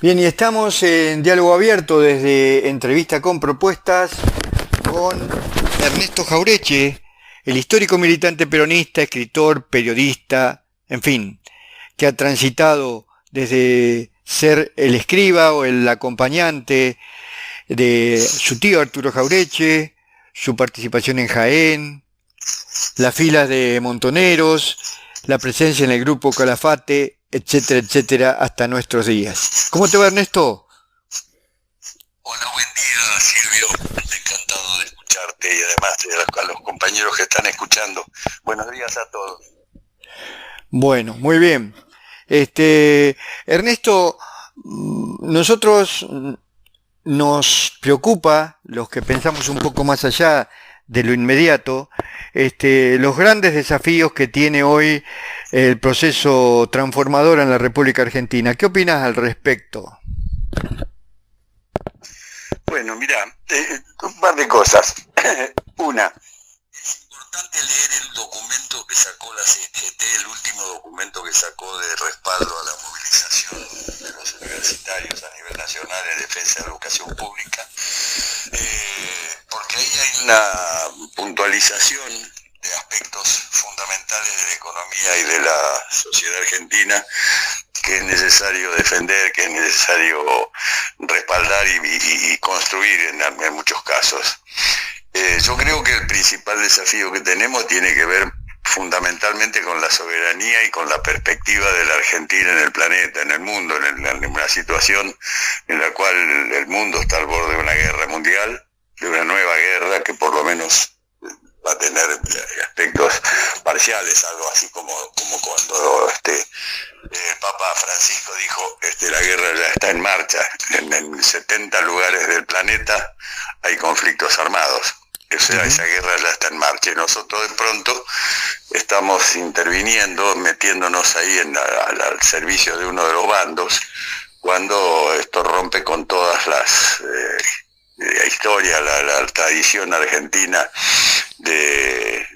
Bien, y estamos en diálogo abierto desde Entrevista con Propuestas con Ernesto Jaureche, el histórico militante peronista, escritor, periodista, en fin, que ha transitado desde ser el escriba o el acompañante de su tío Arturo Jaureche, su participación en Jaén, las filas de montoneros, la presencia en el grupo Calafate, etcétera, etcétera, hasta nuestros días. ¿Cómo te va, Ernesto? Hola, buen día, Silvio. Encantado de escucharte y además a los compañeros que están escuchando. Buenos días a todos. Bueno, muy bien. Ernesto, nosotros nos preocupa, los que pensamos un poco más allá de lo inmediato, los grandes desafíos que tiene hoy el proceso transformador en la República Argentina. ¿Qué opinas al respecto? Bueno, mira, un par de cosas. Una, es importante leer el documento que sacó la CGT, el último documento que sacó de respaldo a la movilización de los universitarios a nivel nacional en defensa de la educación pública, porque ahí hay una puntualización de aspectos fundamentales de la economía y de la sociedad argentina que es necesario defender, que es necesario respaldar y construir en muchos casos. Yo creo que el principal desafío que tenemos tiene que ver fundamentalmente con la soberanía y con la perspectiva de la Argentina en el planeta, en el mundo, en una situación en la cual el mundo está al borde de una guerra mundial, de una nueva guerra que por lo menos va a tener aspectos parciales, algo así como cuando el Papa Francisco dijo la guerra ya está en marcha, en 70 lugares del planeta hay conflictos armados. O sea, esa guerra ya está en marcha y nosotros de pronto estamos interviniendo, metiéndonos ahí al servicio de uno de los bandos, cuando esto rompe con todas las la historia, la tradición argentina desde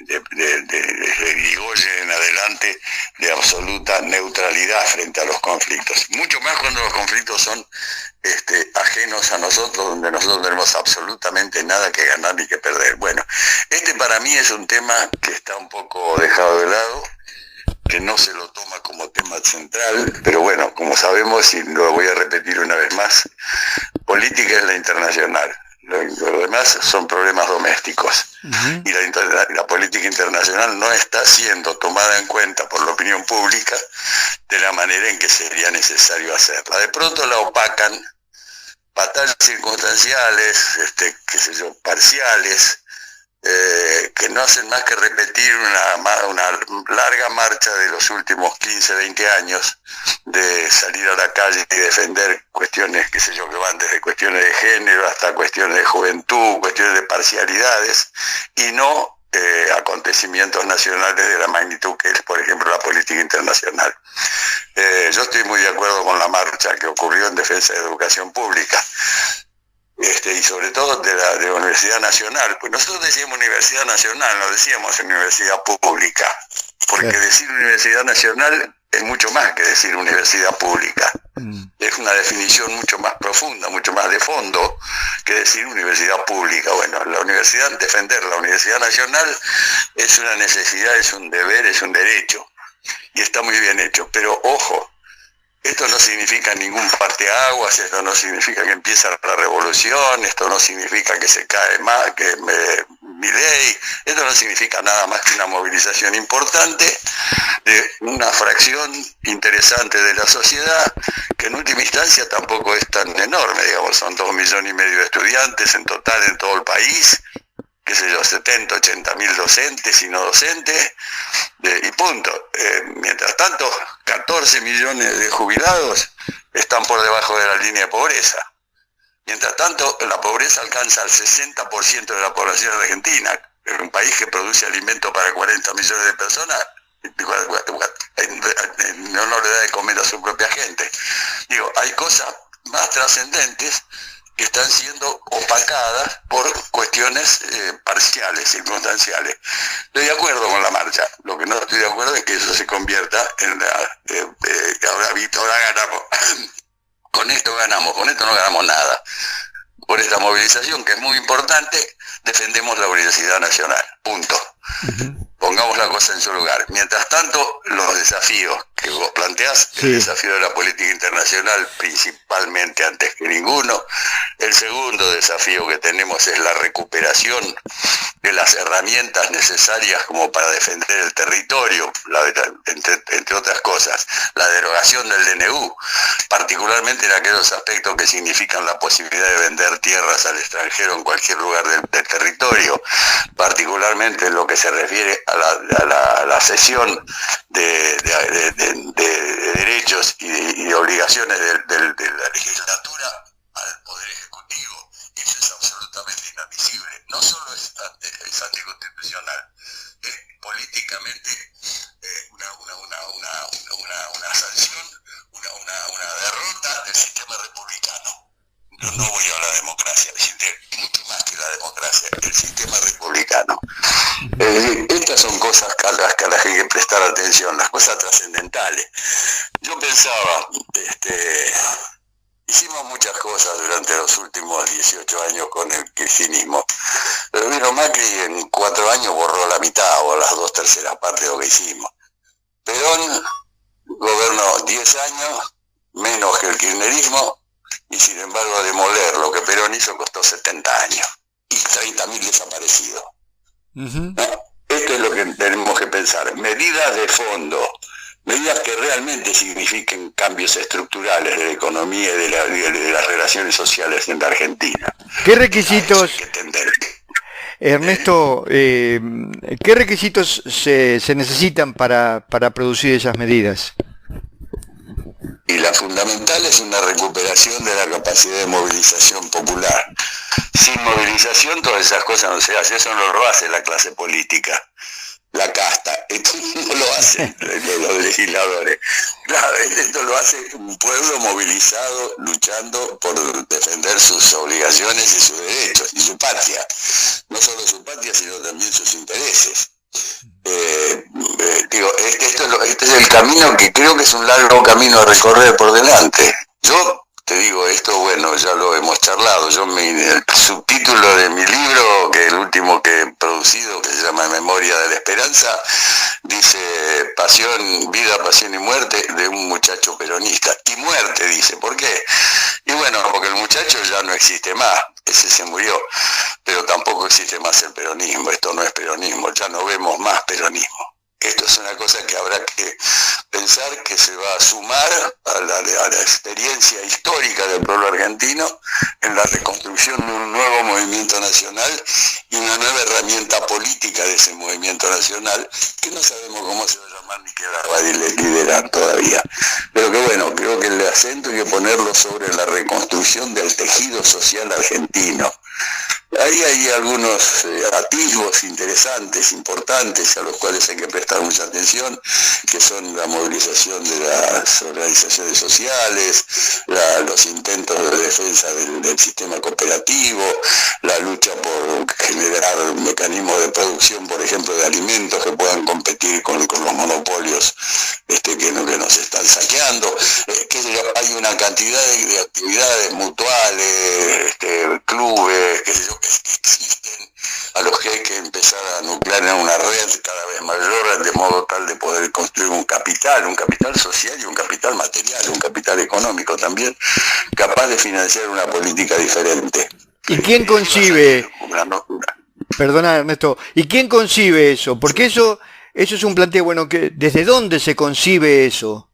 Irigoyen en adelante de absoluta neutralidad frente a los conflictos. Mucho más cuando los conflictos son ajenos a nosotros, donde nosotros no tenemos absolutamente nada que ganar ni que perder. Bueno, para mí es un tema que está un poco dejado de lado, que no se lo toma como tema central, pero bueno, como sabemos, y lo voy a repetir una vez más, política es la internacional. Lo demás son problemas domésticos. Y la política internacional no está siendo tomada en cuenta por la opinión pública de la manera en que sería necesario hacerla. De pronto la opacan batallas circunstanciales, qué sé yo, parciales, que no hacen más que repetir una larga marcha de los últimos 15, 20 años de salir a la calle y defender cuestiones, qué sé yo, que van desde cuestiones de género hasta cuestiones de juventud, cuestiones de parcialidades, y no acontecimientos nacionales de la magnitud que es, por ejemplo, la política internacional. Yo estoy muy de acuerdo con la marcha que ocurrió en defensa de la educación pública. Y sobre todo de la Universidad Nacional, pues nosotros decíamos Universidad Nacional, no decíamos Universidad Pública, porque decir Universidad Nacional es mucho más que decir universidad pública. Es una definición mucho más profunda, mucho más de fondo que decir universidad pública. Bueno, defender la Universidad Nacional es una necesidad, es un deber, es un derecho, y está muy bien hecho, pero ojo, esto no significa ningún parteaguas, esto no significa que empieza la revolución, esto no significa que se cae más, que Milei, esto no significa nada más que una movilización importante de una fracción interesante de la sociedad, que en última instancia tampoco es tan enorme, digamos, son 2,5 millones de estudiantes en total en todo el país, qué sé yo, 70, 80 mil docentes y no docentes, y punto. Mientras tanto, 14 millones de jubilados están por debajo de la línea de pobreza. Mientras tanto, la pobreza alcanza al 60% de la población argentina. En un país que produce alimento para 40 millones de personas, no le da de comer a su propia gente. Digo, hay cosas más trascendentes que están siendo opacadas por cuestiones parciales, circunstanciales. Estoy de acuerdo con la marcha, lo que no estoy de acuerdo es que eso se convierta en ahora ganamos con esto ganamos, con esto no ganamos nada. Por esta movilización, que es muy importante, defendemos la Universidad Nacional. Punto. Pongamos la cosa en su lugar. Mientras tanto, los desafíos que vos planteás, sí. El desafío de la política internacional principalmente antes que ninguno. El segundo desafío que tenemos es la recuperación de las herramientas necesarias como para defender el territorio, entre otras cosas, la derogación del DNU, particularmente en aquellos aspectos que significan la posibilidad de vender tierras al extranjero en cualquier lugar del territorio, particularmente en lo que se refiere a la cesión de derechos y de obligaciones de la legislatura al Poder Ejecutivo. Eso es absolutamente inadmisible. No solo es anticonstitucional, es políticamente una sanción, una derrota del sistema republicano. No voy a hablar de democracia, mucho más que la democracia, el sistema republicano. Estas son cosas a las que hay que prestar atención, las cosas trascendentales. Yo pensaba, hicimos muchas cosas durante los últimos 18 años con el kirchnerismo. Pero vino Macri y en 4 años borró la mitad o las 2/3 partes de lo que hicimos. Perón gobernó 10 años, menos que el kirchnerismo, y sin embargo demoler lo que Perón hizo costó 70 años y 30.000 desaparecidos. Esto es lo que tenemos que pensar. Medidas de fondo, medidas que realmente signifiquen cambios estructurales de la economía y de las relaciones sociales en la Argentina. ¿Qué requisitos, Ernesto, qué requisitos se necesitan para producir esas medidas? Y la fundamental es una recuperación de la capacidad de movilización popular. Sin movilización todas esas cosas no se hacen, eso no lo hace la clase política, la casta, esto no lo hacen los legisladores. Claro, esto lo hace un pueblo movilizado, luchando por defender sus obligaciones y sus derechos, y su patria. No solo su patria, sino también sus intereses. Este es el camino que creo que es un largo camino a recorrer por delante. Yo te digo esto, bueno, ya lo hemos charlado. El subtítulo de mi libro, que el último que he producido, que se llama Memoria de la Esperanza, dice vida, pasión y muerte de un muchacho peronista. Y muerte, dice, ¿por qué? Y bueno, porque el muchacho ya no existe más, ese se murió, pero tampoco existe más el peronismo. Esto no es peronismo, ya no vemos más peronismo. Esto es una cosa que habrá que pensar que se va a sumar a la experiencia histórica del pueblo argentino en la reconstrucción de un nuevo movimiento nacional y una nueva herramienta política de ese movimiento nacional que no sabemos cómo se va a llamar ni qué la va a liderar todavía. Pero que bueno, creo que el acento hay que ponerlo sobre la reconstrucción del tejido social argentino. Ahí hay algunos atisbos interesantes, importantes, a los cuales hay que prestar mucha atención, que son la movilización de las organizaciones sociales, los intentos de defensa del sistema cooperativo, la lucha por generar mecanismos de producción, por ejemplo, de alimentos que puedan competir con los monopolios que nos están saqueando. Hay una cantidad de actividades mutuales, clubes, qué sé yo, que existen, a los que hay que empezar a nuclear en una red cada vez mayor, de modo tal de poder construir un capital social y un capital material, un capital económico también, capaz de financiar una política diferente. ¿Y quién concibe? Perdona, Ernesto, ¿y quién concibe eso? Porque eso es un planteo, bueno, que ¿desde dónde se concibe eso?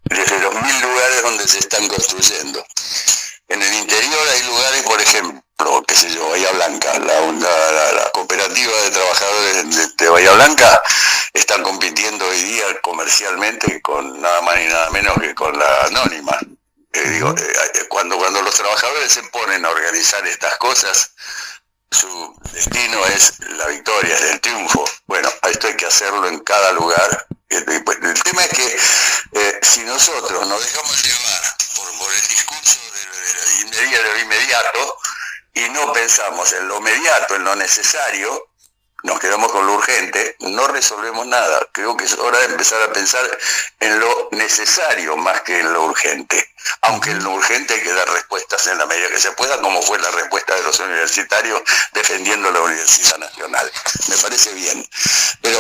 Desde los 1000 lugares donde se están construyendo. En el interior hay lugares, por ejemplo, qué sé yo, Bahía Blanca, la cooperativa de trabajadores de Bahía Blanca están compitiendo hoy día comercialmente con nada más ni nada menos que con la Anónima. Cuando los trabajadores se ponen a organizar estas cosas, su destino es la victoria, es el triunfo. Bueno, esto hay que hacerlo en cada lugar. El tema es que si nosotros nos dejamos llevar por el discurso de lo inmediato y no pensamos en lo inmediato, en lo necesario, nos quedamos con lo urgente, no resolvemos nada. Creo que es hora de empezar a pensar en lo necesario más que en lo urgente. Aunque en lo urgente hay que dar respuestas en la medida que se pueda, como fue la respuesta de los universitarios defendiendo la Universidad Nacional. Me parece bien. Pero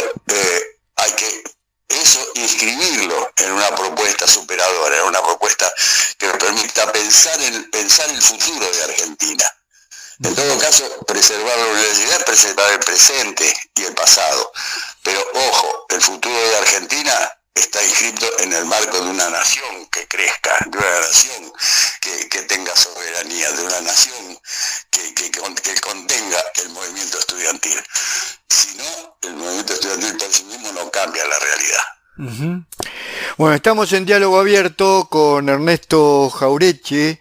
hay que eso inscribirlo en una propuesta superadora, en una propuesta que nos permita pensar el futuro de Argentina. En todo caso, preservar la universidad es preservar el presente y el pasado. Pero ojo, el futuro de Argentina está inscrito en el marco de una nación que crezca, de una nación que tenga soberanía, de una nación que contenga el movimiento estudiantil. Si no, el movimiento estudiantil por sí mismo no cambia la realidad. Uh-huh. Bueno, estamos en diálogo abierto con Ernesto Jauretche.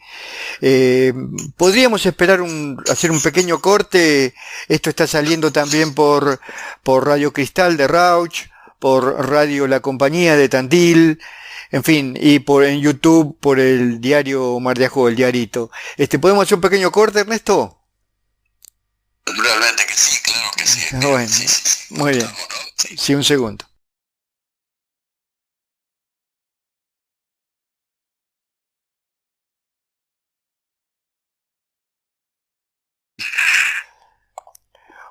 Podríamos esperar hacer un pequeño corte. Esto está saliendo también por Radio Cristal de Rauch, por Radio La Compañía de Tandil, en fin, y en YouTube por el diario Mar de Ajó, el diarito. ¿Podemos hacer un pequeño corte, Ernesto? Naturalmente que sí, claro que sí. Bueno, sí. Muy bien. Sí, un segundo.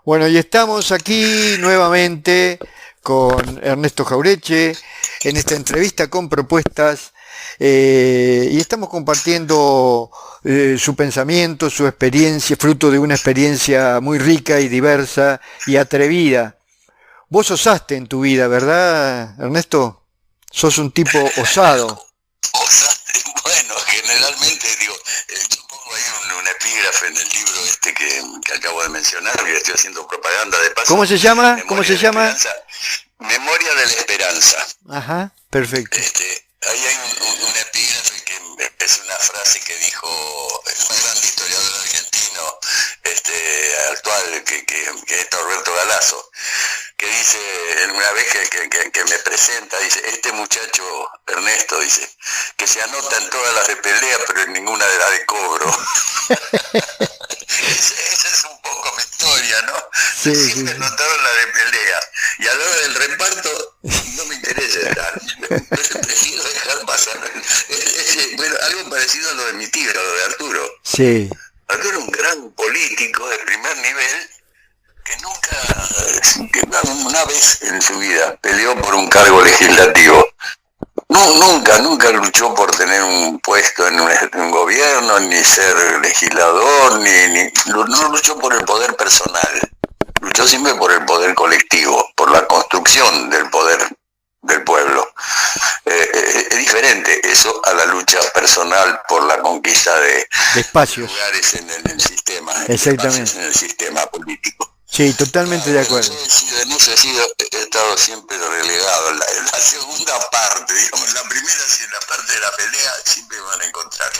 Bueno, y estamos aquí nuevamente con Ernesto Jauretche en esta entrevista con propuestas y estamos compartiendo su pensamiento, su experiencia, fruto de una experiencia muy rica y diversa y atrevida. Vos osaste en tu vida, ¿verdad, Ernesto? Sos un tipo osado. Osaste, bueno, generalmente digo, yo pongo ahí un epígrafe en el libro que acabo de mencionar, que estoy haciendo propaganda de paso. ¿Cómo se llama? ¿Cómo se llama? Memoria de la Esperanza. Ajá, perfecto. Ahí hay un epígrafe que es una frase que dijo el más grande historiador argentino actual, que es Norberto Galazo, que dice, una vez que me presenta, dice, este muchacho, Ernesto, dice, que se anota en todas las de pelea, pero en ninguna de las de cobro. Esa es un poco mi historia, ¿no? Sí, siempre anotaron la de pelea, y a la hora del reparto no me interesa estar. Prefiero dejar pasar. Bueno, algo parecido a lo de mi tío, lo de Arturo. Sí. Arturo era un gran político de primer nivel que una vez en su vida peleó por un cargo legislativo. No, nunca luchó por tener un puesto en un gobierno, ni ser legislador, no luchó por el poder personal. Luchó siempre por el poder colectivo, por la construcción del poder del pueblo. Es diferente eso a la lucha personal por la conquista de espacios, lugares en el sistema, exactamente, en el sistema político. Sí, totalmente de acuerdo. En eso he estado siempre relegado. En la segunda parte, digamos, en la primera, si en la parte de la pelea, siempre me van a encontrar.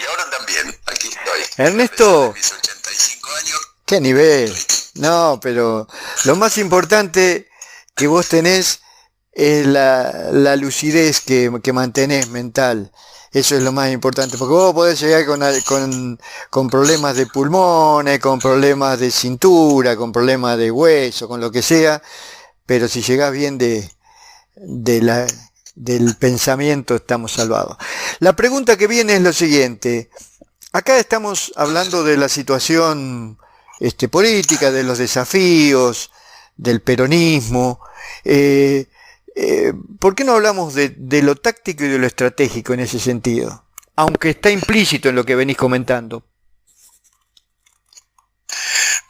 Y ahora también, aquí estoy. Ernesto, mis 85 años. ¿Qué nivel? No, pero lo más importante que vos tenés es la lucidez que mantenés mental. Eso es lo más importante, porque vos podés llegar con problemas de pulmones, con problemas de cintura, con problemas de hueso, con lo que sea, pero si llegás bien del pensamiento, estamos salvados. La pregunta que viene es lo siguiente. Acá estamos hablando de la situación política, de los desafíos, del peronismo. ¿Por qué no hablamos de lo táctico y de lo estratégico en ese sentido? Aunque está implícito en lo que venís comentando.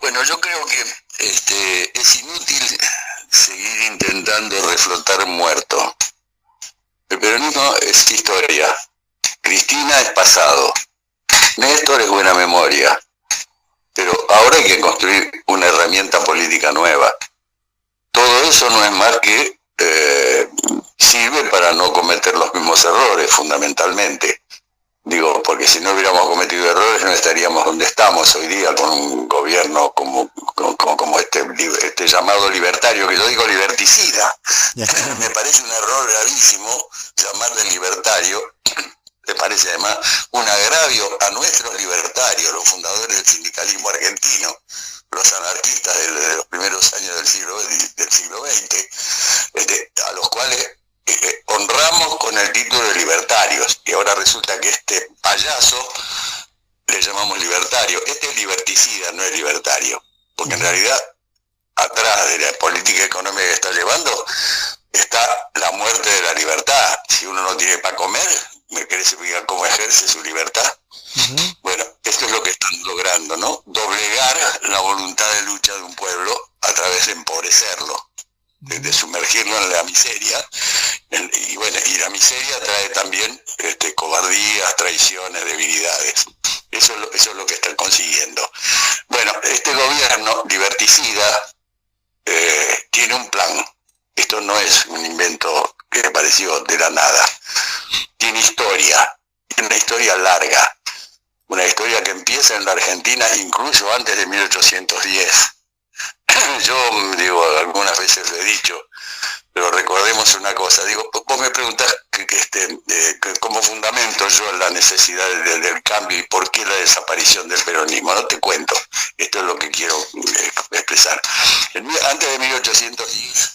Bueno, yo creo que es inútil seguir intentando reflotar muerto. El peronismo es historia. Cristina es pasado. Néstor es buena memoria. Pero ahora hay que construir una herramienta política nueva. Todo eso no es más que sirve para no cometer los mismos errores, fundamentalmente. Digo, porque si no hubiéramos cometido errores no estaríamos donde estamos hoy día con un gobierno como este llamado libertario, que yo digo liberticida. Me parece un error gravísimo llamarle libertario. Me parece además un agravio a nuestros libertarios, los fundadores del sindicalismo argentino, los anarquistas de los primeros años del siglo XX, a los cuales honramos con el título de libertarios, y ahora resulta que este payaso le llamamos libertario. Este es liberticida, no es libertario, porque en realidad atrás de la política económica que está llevando está la muerte de la libertad. Si uno no tiene para comer, ¿me querés explicar cómo ejerce su libertad? Bueno, esto es lo que están logrando, ¿no? Doblegar la voluntad de lucha de un pueblo a través de empobrecerlo, de sumergirlo en la miseria. Y bueno, y la miseria trae también cobardías, traiciones, debilidades. Eso es lo que están consiguiendo. Bueno, este gobierno liberticida tiene un plan. Esto no es un invento que apareció de la nada. Tiene historia, tiene una historia larga, una historia que empieza en la Argentina incluso antes de 1810. Yo digo, algunas veces lo he dicho, pero recordemos una cosa. Digo, vos me preguntás cómo fundamento yo la necesidad del cambio y por qué la desaparición del peronismo. No te cuento, esto es lo que quiero expresar. Antes de 1810,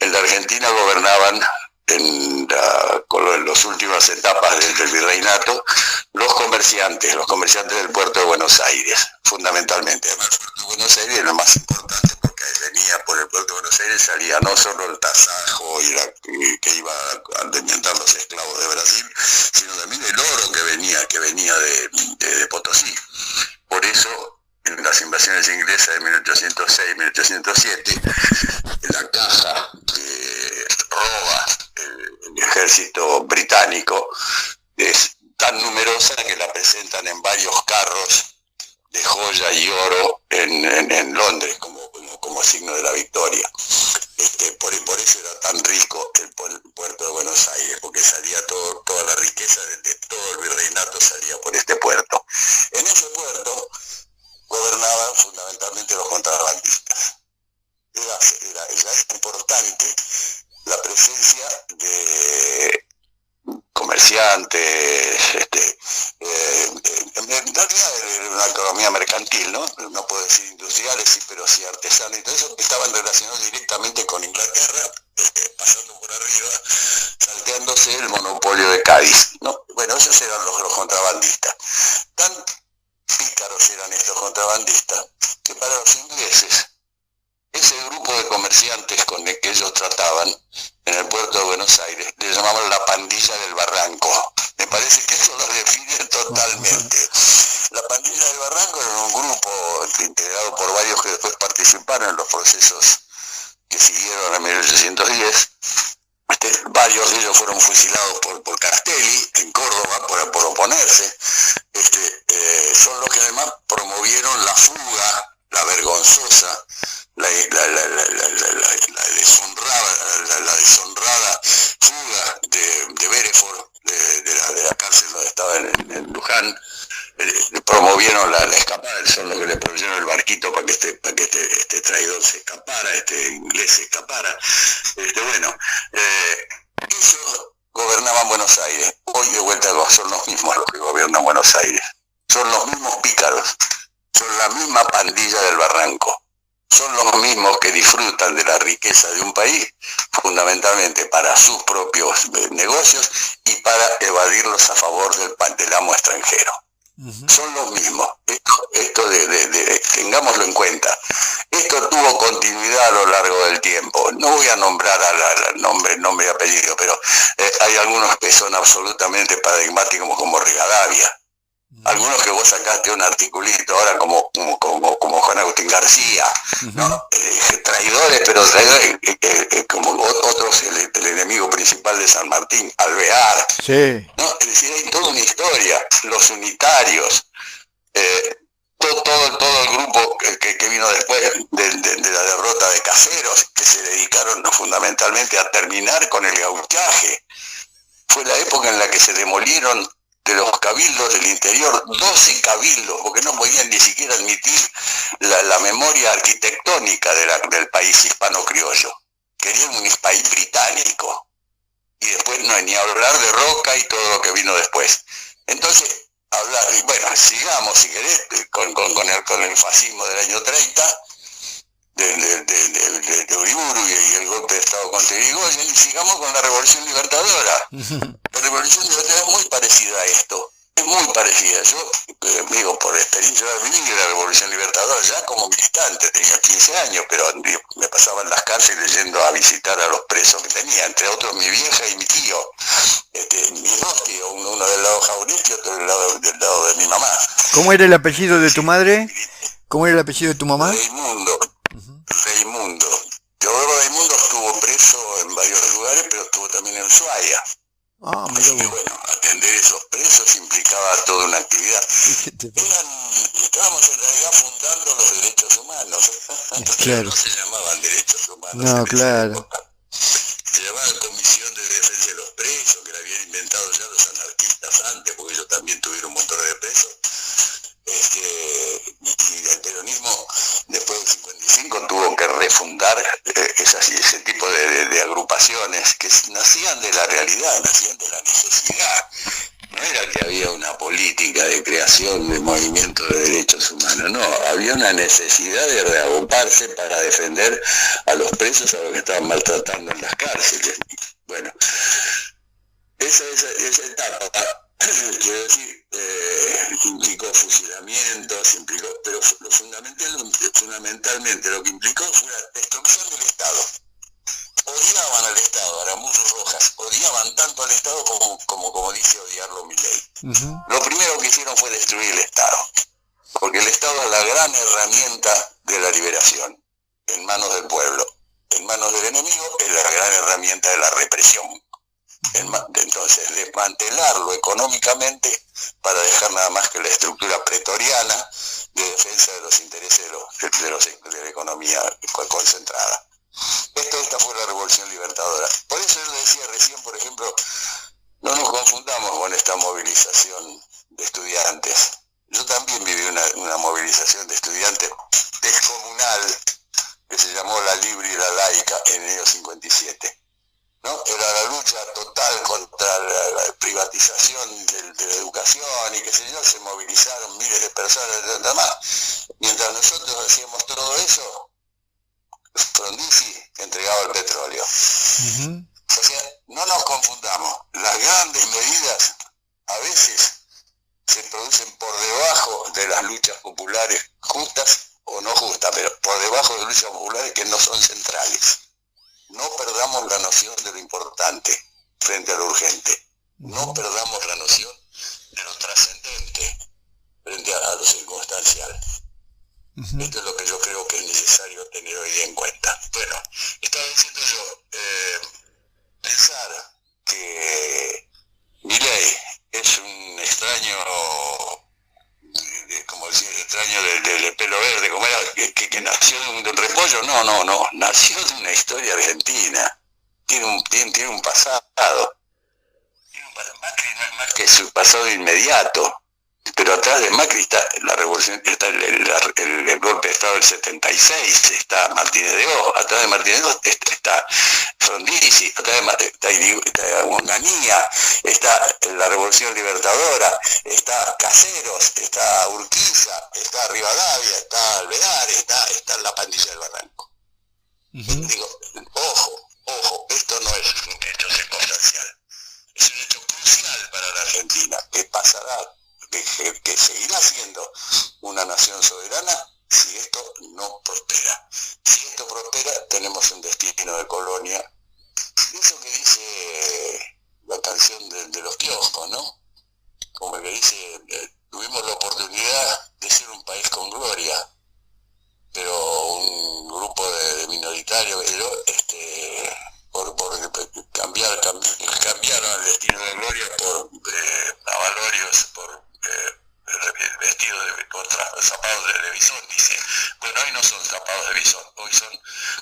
en la Argentina gobernaban en las últimas etapas del virreinato los comerciantes del puerto de Buenos Aires, fundamentalmente. Además, el puerto de Buenos Aires era lo más importante porque venía por el puerto de Buenos Aires, salía no solo el tasajo que iba a alimentar los esclavos de Brasil, sino también el oro que venía de Potosí. Por eso, en las invasiones inglesas de 1806 1807, la caja que roba el ejército británico es tan numerosa que la presentan en varios carros de joya y oro en Londres como signo de la victoria. Por eso era tan rico el puerto de Buenos Aires, porque salía toda la riqueza de todo el virreinato salía por este puerto. En ese puerto gobernaban fundamentalmente los contrabandistas. Era importante la presencia de comerciantes, en realidad era una economía mercantil, ¿no? No puedo decir industriales, sí, pero sí artesanos y todo eso, que estaban relacionados directamente con Inglaterra, pasando por arriba, salteándose el monopolio de Cádiz, ¿no? Bueno, esos eran los contrabandistas. Tan pícaros eran estos contrabandistas que para los ingleses ese grupo de comerciantes con el que ellos trataban en el puerto de Buenos Aires le llamaban la pandilla del Barranco. Me parece que eso lo define totalmente. La pandilla del Barranco era un grupo integrado por varios que después participaron en los procesos que siguieron en 1810. Varios de ellos fueron fusilados por Castelli en Córdoba por oponerse. Son los que además promovieron la fuga, la vergonzosa, la deshonrada fuga de Bereford, de la cárcel donde estaba en Luján. Promovieron la escapada, son los que le proveyeron el barquito para que este traidor se escapara, este inglés se escapara. Ellos gobernaban Buenos Aires. Hoy de vuelta son los mismos los que gobiernan Buenos Aires. Son los mismos pícaros, son la misma pandilla del Barranco. Son los mismos que disfrutan de la riqueza de un país, fundamentalmente para sus propios negocios y para evadirlos a favor del amo extranjero. Son los mismos. Esto tengámoslo en cuenta. Esto tuvo continuidad a lo largo del tiempo. No voy a nombrar nombre y apellido, pero hay algunos que son absolutamente paradigmáticos como Rivadavia. Algunos que vos sacaste un articulito ahora como Juan Agustín García, ¿no? Traidores, pero traidores como otros, el enemigo principal de San Martín, Alvear. Sí. ¿No? Es decir, hay toda una historia, los unitarios, todo el grupo que vino después de la derrota de Caseros, que se dedicaron fundamentalmente a terminar con el gauchaje. Fue la época en la que se demolieron de los cabildos del interior 12 cabildos, porque no podían ni siquiera admitir la memoria arquitectónica del país hispano-criollo. Querían un país británico. Y después no hay ni hablar de Roca y todo lo que vino después. Entonces, hablar, y bueno, sigamos si querés, con el fascismo del año 30, de Uriburu y el golpe de Estado contra Irigoyen, y sigamos con la Revolución Libertadora. La Revolución Libertadora es muy parecida a esto, es muy parecida. Yo digo, por experiencia, viví la Revolución Libertadora ya como militante, tenía 15 años, pero me pasaba en las cárceles yendo a visitar a los presos que tenía, entre otros mi vieja y mi tío, mis dos tíos, uno del lado de Jauretche y otro del lado de mi mamá. ¿Cómo era el apellido de tu madre? ¿Cómo era el apellido de tu mamá? Raimundo. Raimundo. Teodoro Raimundo estuvo preso en varios lugares, pero estuvo también en Ushuaia. Ah, Así que bueno, atender esos presos implicaba toda una actividad. Estábamos en realidad fundando los derechos humanos. Claro. No se llamaban derechos humanos. No, claro. Se llamaba Comisión de Defensa de los Presos, que la habían inventado ya los anarquistas antes, porque ellos también tuvieron un montón de presos. Y el peronismo después del 55 tuvo que refundar ese tipo de agrupaciones que nacían de la realidad, nacían de la necesidad. No era que había una política de creación de movimiento de derechos humanos, no, había una necesidad de reagruparse para defender a los presos, a los que estaban maltratando en las cárceles. Bueno, esa etapa, quiero decir, implicó fusilamientos, pero fundamentalmente lo que implicó fue la destrucción del Estado. Odiaban al Estado, Aramuz Rojas, odiaban tanto al Estado como dice odiarlo Milei. Lo primero que hicieron fue destruir el Estado, porque el Estado es la gran herramienta de la liberación, en manos del pueblo. En manos del enemigo es la gran herramienta de la represión. Entonces, desmantelarlo económicamente para dejar nada más que la estructura pretoriana de defensa de los intereses de la economía concentrada. Esta fue la Revolución Libertadora. Por eso yo decía recién, por ejemplo, no nos confundamos con esta movilización de estudiantes. Yo también viví una movilización de estudiantes descomunal que se llamó La Libre y la Laica en el año 57. ¿No? Era la lucha total contra la privatización de la educación y qué sé yo, se movilizaron miles de personas y demás. Mientras nosotros hacíamos todo eso, Frondizi entregaba el petróleo. O sea, no nos confundamos, las grandes medidas a veces se producen por debajo de las luchas populares justas o no justas, pero por debajo de luchas populares que no son centrales. No perdamos la noción de lo importante frente a lo urgente. No perdamos la noción de lo trascendente frente a lo circunstancial. Esto es lo que yo creo que es necesario tener hoy día en cuenta. Bueno, estaba diciendo yo, pensar que Milei es un extraño, como decía, extraño del pelo verde, como era, que nació de un repollo, no, nació de una historia argentina, tiene un pasado, Macri no es más que su pasado inmediato, pero atrás de Macri está la revolución, está el golpe de Estado del 76, está Martínez de Oz, atrás de Martínez de Oz está Frondizi, atrás está Onganía, está la Revolución Libertadora, está Caseros, está Urquiza, está Rivadavia, está Alvear, está la pandilla del Barranco. Digo, ojo, esto no es un hecho circunstancial, es un hecho crucial para la Argentina, que pasará, que seguirá siendo una nación soberana si esto no prospera. Si esto prospera, tenemos un destino de colonia. Eso que dice la canción de los Piojos, ¿no? Como que dice, tuvimos la oportunidad de ser un país con gloria, pero un grupo de minoritarios cambiaron el destino de gloria por avalorios, por vestidos con zapatos de bisón, dice. Bueno, hoy no son zapatos de bisón, hoy son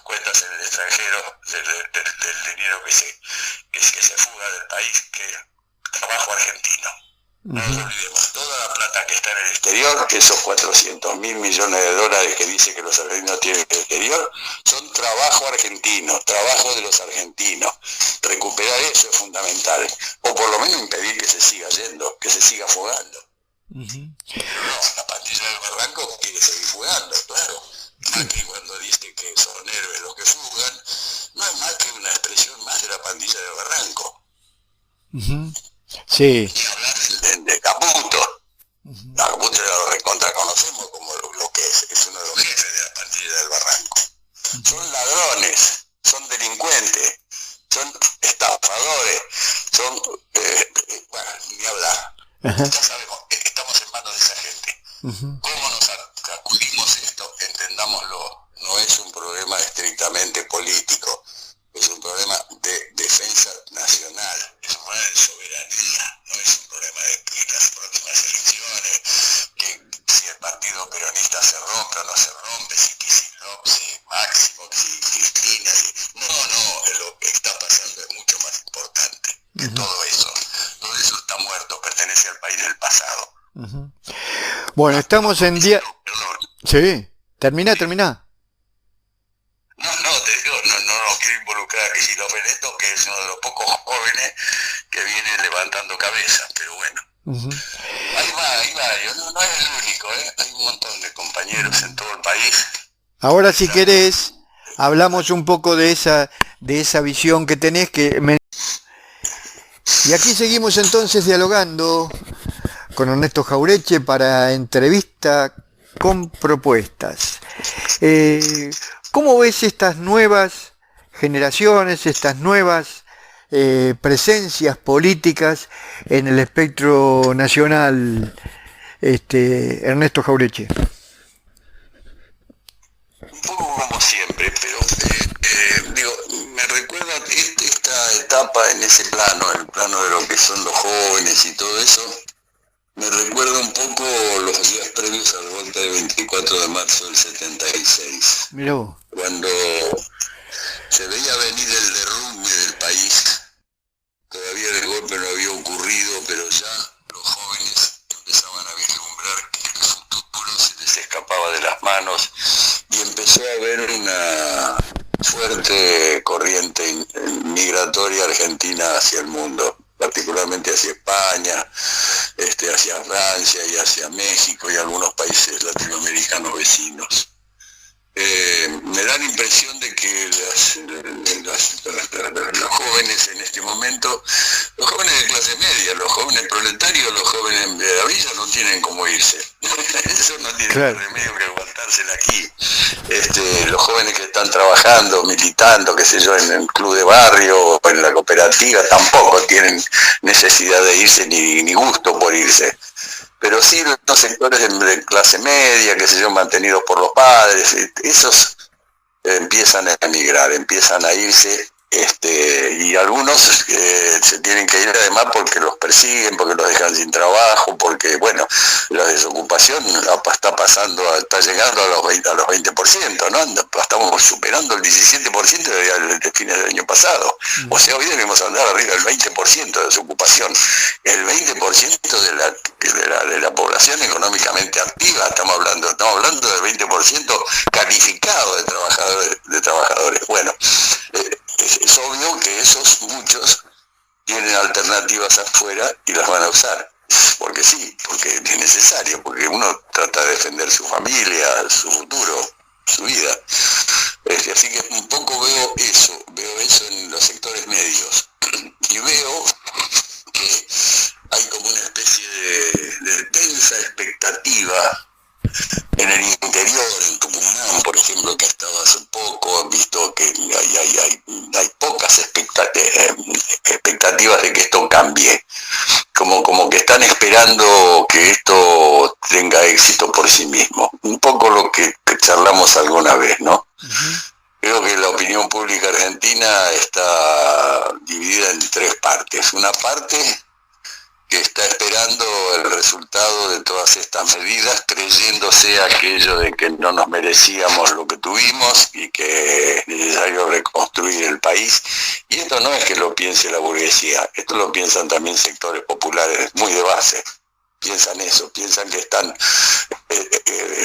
cuentas en el extranjero del dinero que se fuga del país, que trabajo argentino. No nos olvidemos, toda la plata que está en el exterior, esos 400.000 millones de dólares que dice que los argentinos tienen en el exterior, son trabajo argentino, trabajo de los argentinos. Recuperar eso es fundamental, o por lo menos impedir que se siga yendo, que se siga fugando. Ujú. Pero no, la pandilla del barranco quiere seguir jugando, claro. Macri cuando dice que son héroes los que fugan, no es más que una expresión más de la pandilla del barranco. Ujú. Sí. Ni hablar de Caputo. A Caputo ya lo recontra conocemos como lo que es uno de los jefes de la pandilla del barranco. Son ladrones, son delincuentes, son estafadores, son, bueno, ni hablar. Ajá. Ya sabemos, estamos en manos de esa gente. Ujú. ¿Cómo nos acudimos esto? Entendámoslo, no es un problema estrictamente político, es un problema de defensa nacional, es un problema de soberanía, no es un problema de las próximas elecciones, que si el partido peronista se rompe o no se rompe, si Máximo, si Cristina, lo que está pasando es mucho más importante que Ujú. todo eso está muerto, pertenece al país del pasado. Ujú. Bueno, estamos en día... Perdón. Sí. Termina. No, te digo, no quiero involucrar a Kicillof en esto, que es uno de los pocos jóvenes que viene levantando cabeza, pero bueno. Ujú. Ahí va, no es el único, hay un montón de compañeros en todo el país. Ahora, si querés, hablamos un poco de esa visión que tenés Y aquí seguimos entonces dialogando con Ernesto Jaureche para entrevista con propuestas. ¿Cómo ves estas nuevas generaciones, estas nuevas presencias políticas en el espectro nacional, Ernesto Jaureche? Un poco como siempre, pero digo, me recuerda esta etapa en ese plano, el plano de lo que son los jóvenes y todo eso, me recuerda un poco los días previos a la vuelta del 24 de marzo del 76, Mirá vos. cuando se veía venir el derrumbe del país. Todavía el golpe no había ocurrido, pero ya los jóvenes empezaban a vislumbrar que el futuro se les escapaba de las manos y empezó a haber una fuerte corriente migratoria argentina hacia el mundo, particularmente hacia España, hacia Francia y hacia México y algunos países latinoamericanos vecinos. Me da la impresión de que los jóvenes en este momento, los jóvenes de clase media, los jóvenes proletarios, los jóvenes de la villa no tienen cómo irse. Eso no tiene Claro. remedio que aguantársela aquí. Los jóvenes que están trabajando, militando, qué sé yo, en el club de barrio o en la cooperativa, tampoco tienen necesidad de irse ni gusto por irse. Pero sí los sectores de clase media, qué sé yo, mantenidos por los padres, esos empiezan a emigrar, empiezan a irse, y algunos se tienen que ir además porque los persiguen, porque los dejan sin trabajo, porque, bueno, la desocupación está llegando a los 20%, ¿no? Estamos superando el 17% de fines del año pasado. O sea, hoy debemos andar arriba del 20% de desocupación. El 20% de la población económicamente activa, estamos hablando del 20% calificado de trabajadores. Bueno, es obvio que esos muchos tienen alternativas afuera y las van a usar. Porque sí, porque es necesario, porque uno trata de defender su familia, su futuro, su vida. Así que un poco veo eso en los sectores medios. Y veo que hay como una especie de tensa expectativa en el interior, en Tucumán, por ejemplo, que ha estado hace poco, han visto que hay pocas expectativas de que esto cambie. Como que están esperando que esto tenga éxito por sí mismo. Un poco lo que charlamos alguna vez, ¿no? Uh-huh. Creo que la opinión pública argentina está dividida en tres partes. Una parte que está esperando el resultado de todas estas medidas, creyéndose aquello de que no nos merecíamos lo que tuvimos y que es necesario reconstruir el país. Y esto no es que lo piense la burguesía, esto lo piensan también sectores populares muy de base. Piensan eso, piensan que están,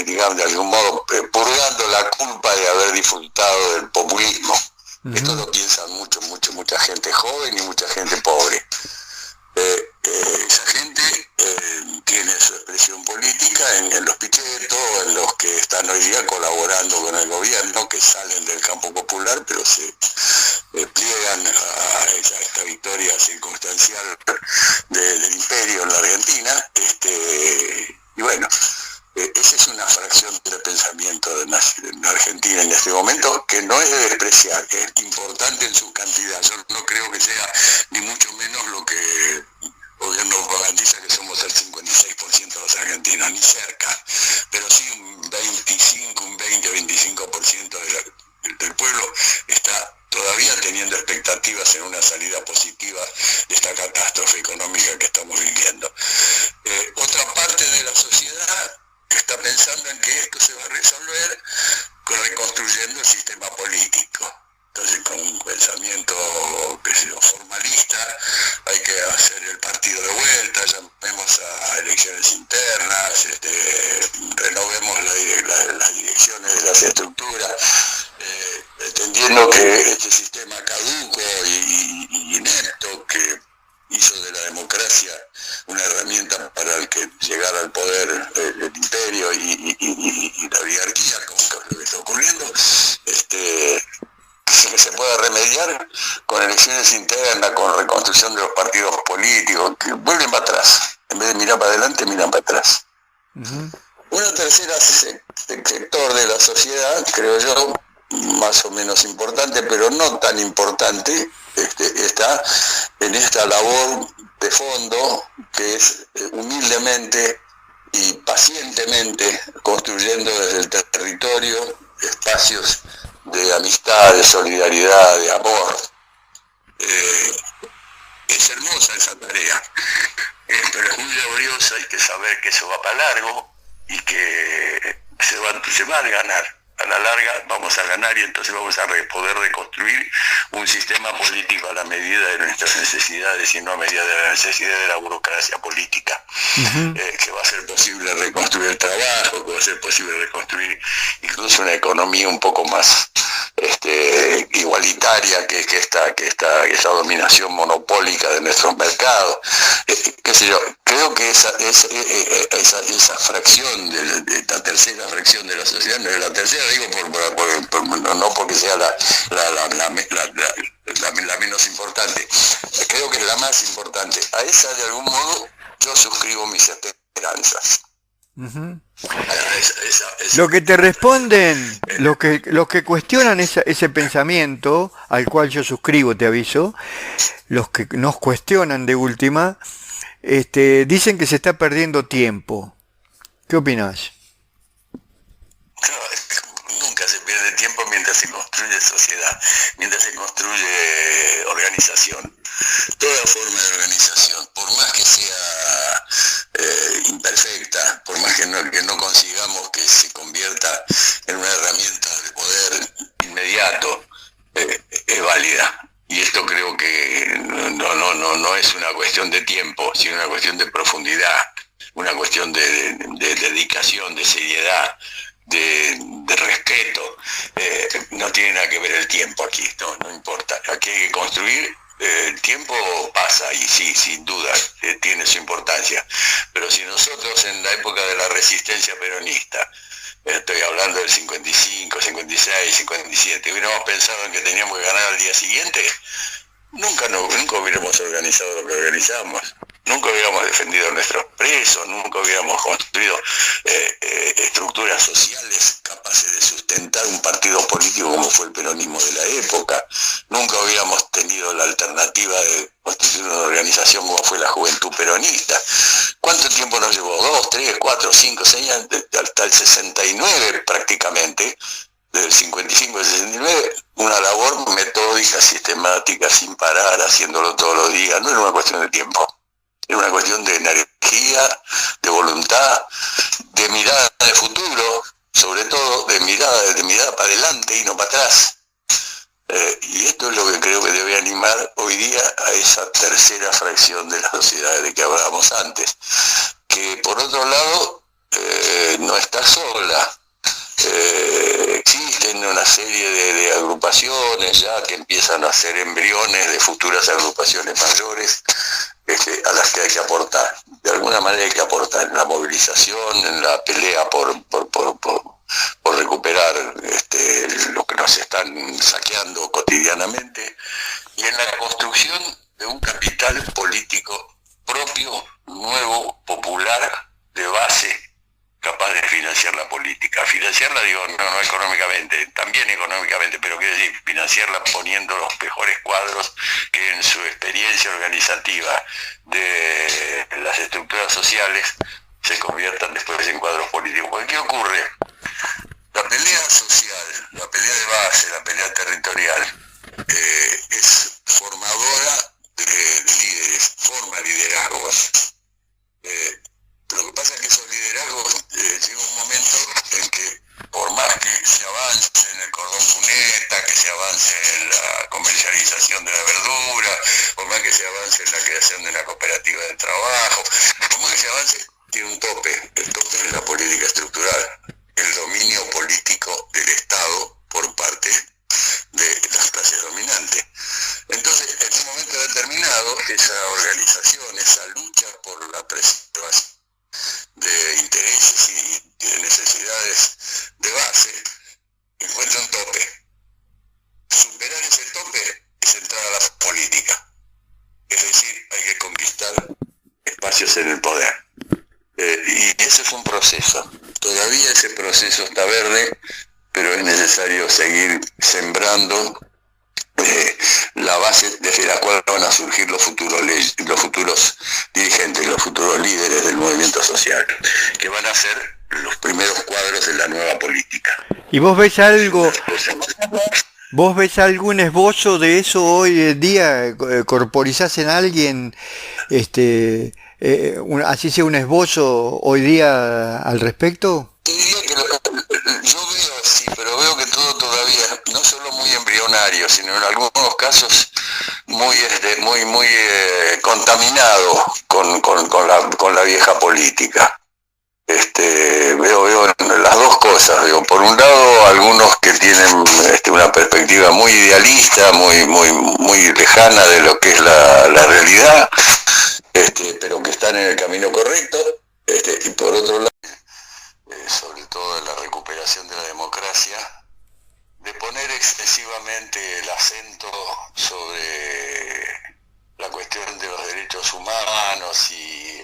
digamos, de algún modo purgando la culpa de haber disfrutado del populismo. Uh-huh. Esto lo piensan mucha gente joven y mucha gente pobre. Esa gente tiene su expresión política en los pichetos, en los que están hoy día colaborando con el gobierno, que salen del campo popular, pero se pliegan a esta victoria circunstancial del imperio en la Argentina. Y bueno, esa es una fracción de pensamiento en Argentina en este momento que no es de despreciar, que es importante en su cantidad. Yo no creo que sea ni mucho menos lo que el gobierno propagandiza, que somos el 56% de los argentinos, ni cerca, pero sí un 25, un 20-25% del pueblo está todavía teniendo expectativas en una salida positiva de esta catástrofe económica que estamos viviendo. Otra parte de la sociedad está pensando en que esto se va a resolver reconstruyendo el sistema político. Entonces, con un pensamiento formalista, hay que hacer el partido de vuelta, llamemos a elecciones internas, renovemos las direcciones de las estructuras, entendiendo que este sistema caduco y inepto que hizo de la democracia una herramienta para el que llegara al poder el imperio y la oligarquía, como lo que está ocurriendo, que se pueda remediar con elecciones internas, con reconstrucción de los partidos políticos, que vuelven para atrás. En vez de mirar para adelante, miran para atrás. Uh-huh. Una tercera sector de la sociedad, creo yo, más o menos importante, pero no tan importante, está en esta labor de fondo, que es humildemente y pacientemente construyendo desde el territorio espacios de amistad, de solidaridad, de amor. Es hermosa esa tarea, pero es muy laboriosa. Hay que saber que eso va para largo y que se va a ganar. A la larga vamos a ganar y entonces vamos a poder reconstruir un sistema político a la medida de nuestras necesidades y no a medida de la necesidad de la burocracia política. Uh-huh. Que va a ser posible reconstruir el trabajo, que va a ser posible reconstruir incluso una economía un poco más igualitaria que esta dominación monopólica de nuestros mercados. Qué sé yo, creo que esa fracción de esta tercera fracción de la sociedad, no es la tercera, digo no porque sea la menos importante, creo que es la más importante. A esa, de algún modo, yo suscribo mis esperanzas. Uh-huh. Lo que te responden, los que cuestionan ese pensamiento, al cual yo suscribo, te aviso, los que nos cuestionan de última, dicen que se está perdiendo tiempo. ¿Qué opinás? Nunca se pierde tiempo mientras se construye sociedad, mientras se construye organización. Toda forma de organización, por más que sea imperfecta, por más que no consigamos que se convierta en una herramienta de poder inmediato, es válida. Y esto creo que no es una cuestión de tiempo, sino una cuestión de profundidad, una cuestión de dedicación, de seriedad, de respeto. No tiene nada que ver el tiempo aquí, no importa. Aquí hay que construir. El tiempo pasa y sí, sin duda, tiene su importancia. Pero si nosotros en la época de la resistencia peronista, estoy hablando del 55, 56, 57, hubiéramos pensado en que teníamos que ganar al día siguiente, nunca hubiéramos organizado lo que organizamos. Nunca hubiéramos defendido a nuestros presos, nunca hubiéramos construido estructuras sociales capaces de sustentar un partido político como fue el peronismo de la época. Nunca hubiéramos tenido la alternativa de constituir una organización como fue la Juventud Peronista. ¿Cuánto tiempo nos llevó? 2, 3, 4, 5, 6 años, hasta el 69 prácticamente, desde el 55 al 69, una labor metódica, sistemática, sin parar, haciéndolo todos los días. No era una cuestión de tiempo. Es una cuestión de energía, de voluntad, de mirada de futuro, sobre todo de mirada para adelante y no para atrás. Y esto es lo que creo que debe animar hoy día a esa tercera fracción de la sociedad de que hablábamos antes, que por otro lado no está sola. Existen una serie de agrupaciones ya que empiezan a ser embriones de futuras agrupaciones mayores, a las que hay que aportar. De alguna alguna manera hay que aportar en la movilización, en la pelea por recuperar lo que nos están saqueando cotidianamente, y en la construcción de un capital político propio, nuevo, popular, de base, capaz de financiar la política. Financiarla, digo, no económicamente, también económicamente, pero quiero decir, financiarla poniendo los mejores cuadros que en su experiencia organizativa de las estructuras sociales se conviertan después en cuadros políticos. Porque ¿qué ocurre? La pelea social, la pelea de base, la pelea territorial, es formadora de líderes, forma liderazgos. Lo que pasa es que esos liderazgos llega un momento en que, por más que se avance en el cordón cuneta, que se avance en la comercialización de la verdura, por más que se avance en la creación de una cooperativa de trabajo, por más que se avance, tiene un tope. El tope es la política estructural, el dominio político del Estado por parte de las clases dominantes. Entonces, en un momento determinado, esa organización, esa lucha por la preservación de intereses y de necesidades de base, encuentra un tope. Superar ese tope es entrar a la política. Es decir, hay que conquistar espacios en el poder. Y ese es un proceso. Todavía ese proceso está verde, pero es necesario seguir sembrando la base desde la cual van a surgir los futuros dirigentes, los futuros líderes del movimiento social, que van a ser los primeros cuadros de la nueva política. ¿Y vos ves algo? ¿Vos ves algún esbozo de eso hoy en día? ¿Corporizás en alguien, así sea un esbozo hoy día al respecto? Te diría que yo veo, sí, pero veo que todo todavía, no solo muy embrionario, sino en algunos casos muy contaminado con la vieja política. Veo las dos cosas. Veo, por un lado, algunos que tienen una perspectiva muy idealista, muy lejana de lo que es la realidad, pero que están en el camino correcto, y por otro lado, sobre todo en la recuperación de la democracia, de poner excesivamente el acento sobre la cuestión de los derechos humanos y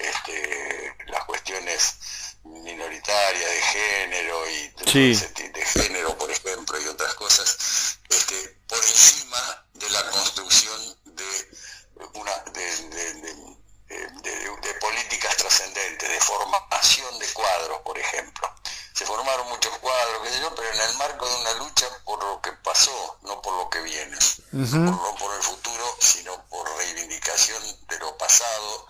las cuestiones minoritarias de género y Sí. de género, por ejemplo, y otras cosas, por encima de la construcción de políticas trascendentes, de formación de cuadros, por ejemplo. Se formaron muchos cuadros, qué sé yo, pero en el marco de una lucha por lo que pasó, no por lo que viene. No por el futuro, sino por reivindicación de lo pasado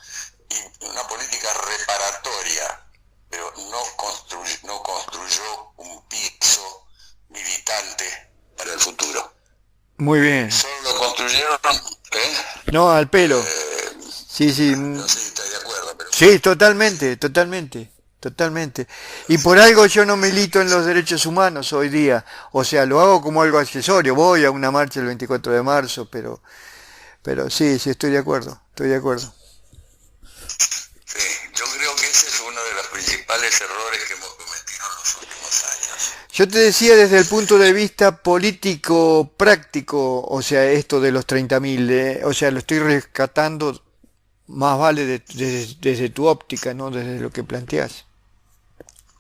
y una política reparatoria, pero no construyó un piso militante para el futuro. Muy bien. Solo lo construyeron, No, al pelo. Sí. No sé si estás de acuerdo, pero... Sí, totalmente. Y por algo yo no milito en los derechos humanos hoy día. O sea, lo hago como algo accesorio. Voy a una marcha el 24 de marzo, pero sí, estoy de acuerdo. Sí, yo creo que ese es uno de los principales errores que hemos cometido en los últimos años. Yo te decía desde el punto de vista político, práctico, o sea, esto de los 30.000, o sea, lo estoy rescatando, más vale desde tu óptica, ¿no? Desde lo que planteás.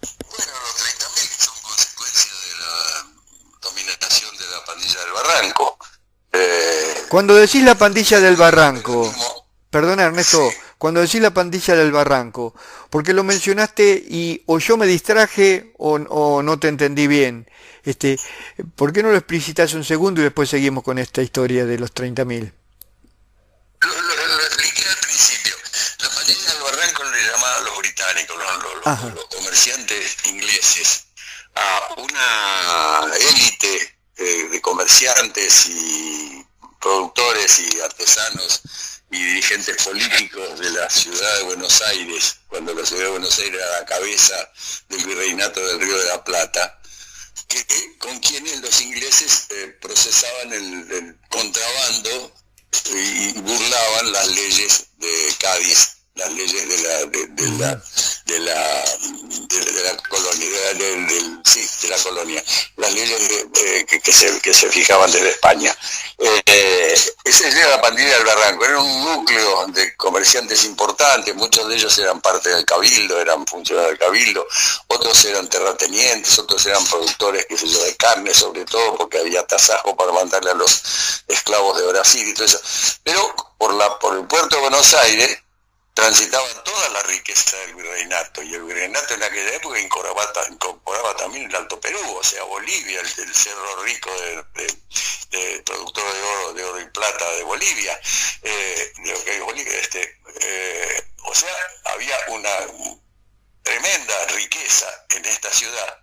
Bueno, los 30.000 son consecuencia de la dominación de la pandilla del Barranco. Cuando decís la pandilla del Barranco, perdona Ernesto, Sí. cuando decís la pandilla del Barranco, porque lo mencionaste y o yo me distraje o no te entendí bien. ¿Por qué no lo explicitas un segundo y después seguimos con esta historia de los 30.000? Lo expliqué al principio. La pandilla del Barranco le llamaban los británicos, los comerciantes ingleses, a una élite de comerciantes y productores y artesanos y dirigentes políticos de la ciudad de Buenos Aires, cuando la ciudad de Buenos Aires era la cabeza del virreinato del Río de la Plata, con quienes los ingleses procesaban el contrabando y burlaban las leyes de Cádiz las leyes de la colonia, de la colonia, las leyes que se fijaban desde España. Esa era la pandilla del Barranco, era un núcleo de comerciantes importantes, muchos de ellos eran parte del cabildo, eran funcionarios del cabildo, otros eran terratenientes, otros eran productores, qué sé yo, de carne sobre todo, porque había tasajo para mandarle a los esclavos de Brasil y todo eso. Pero por el puerto de Buenos Aires transitaba toda la riqueza del virreinato, y el virreinato en aquella época incorporaba también el Alto Perú, o sea, Bolivia, el cerro rico de productor de oro y plata de Bolivia, de lo que es Bolivia, o sea, había una tremenda riqueza en esta ciudad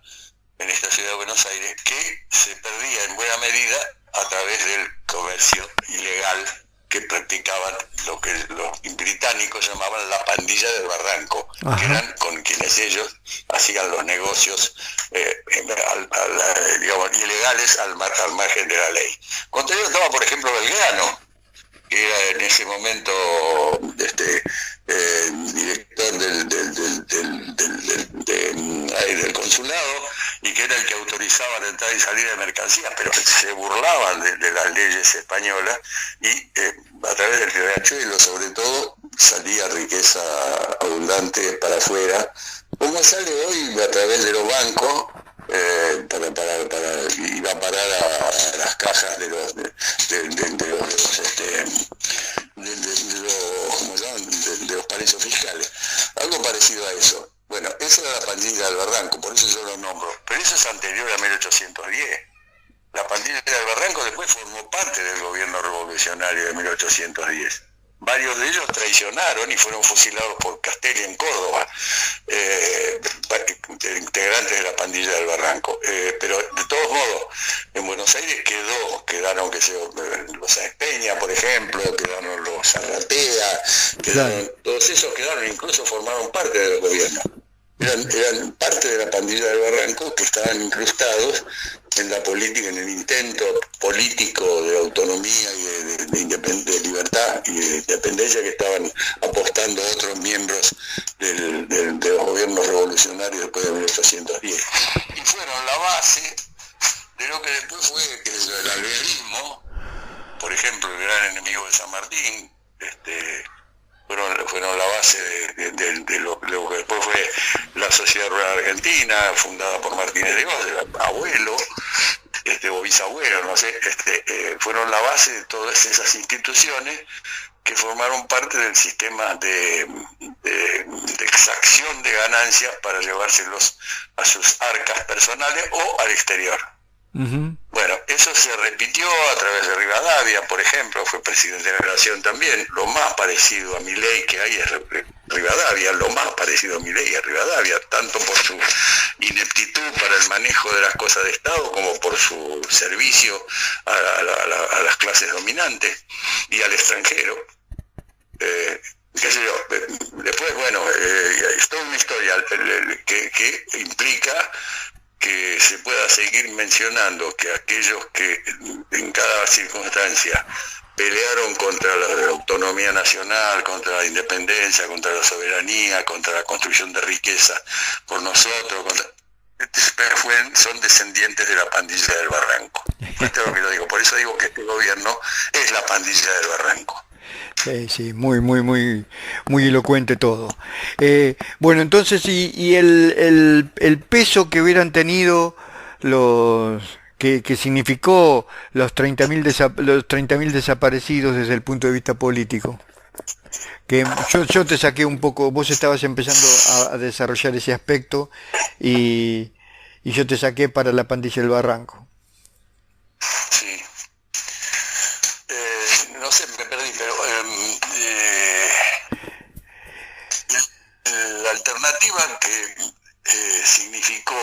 de Buenos Aires, que se perdía en buena medida a través del comercio ilegal que practicaban lo que los británicos llamaban la pandilla del Barranco, que eran con quienes ellos hacían los negocios digamos, ilegales al margen de la ley. Contra ellos estaba, por ejemplo, Belgrano, que era en ese momento director del consulado, y que era el que autorizaba la entrada y salida de mercancías, pero se burlaban de las leyes españolas, y a través del riachuelo sobre todo salía riqueza abundante para afuera, como sale hoy a través de los bancos, y va a parar a las cajas de los paraísos fiscales, algo parecido a eso. Bueno, esa era la pandilla del Barranco, por eso yo lo nombro, pero eso es anterior a 1810. La pandilla del Barranco después formó parte del gobierno revolucionario de 1810. Varios de ellos traicionaron y fueron fusilados por Castelli en Córdoba, integrantes de la pandilla del Barranco. Pero de todos modos, en Buenos Aires quedaron que los Sáenz Peña, por ejemplo, quedaron los Arratea, todos esos quedaron, incluso formaron parte del gobierno. Eran parte de la pandilla del Barranco, que estaban incrustados en la política, en el intento político de autonomía y de libertad y de independencia que estaban apostando otros miembros de los gobiernos revolucionarios después de 1810. Y fueron la base de lo que después fue el alvearismo, por ejemplo, el gran enemigo de San Martín, fueron la base de lo que después fue la Sociedad Rural Argentina, fundada por Martínez de Hoz, abuelo, o bisabuelo, no sé, fueron la base de todas esas instituciones que formaron parte del sistema de exacción de ganancias para llevárselos a sus arcas personales o al exterior. Bueno, eso se repitió a través de Rivadavia, por ejemplo, fue presidente de la Nación también. Lo más parecido a Milei que hay es Rivadavia, lo más parecido a Milei es Rivadavia, tanto por su ineptitud para el manejo de las cosas de Estado como por su servicio a las clases dominantes y al extranjero. Qué sé yo, después, bueno, es toda una historia que implica que se pueda seguir mencionando que aquellos que en cada circunstancia pelearon contra la autonomía nacional, contra la independencia, contra la soberanía, contra la construcción de riqueza por nosotros, son descendientes de la pandilla del Barranco. Esto es lo que yo digo, por eso digo que este gobierno es la pandilla del Barranco. Sí, muy elocuente todo. Bueno, entonces, y el peso que hubieran tenido que significó los 30.000 desaparecidos desde el punto de vista político. Que yo te saqué un poco, vos estabas empezando a desarrollar ese aspecto y yo te saqué para la pandilla del Barranco. Sí. No sé, me perdí, pero la alternativa que significó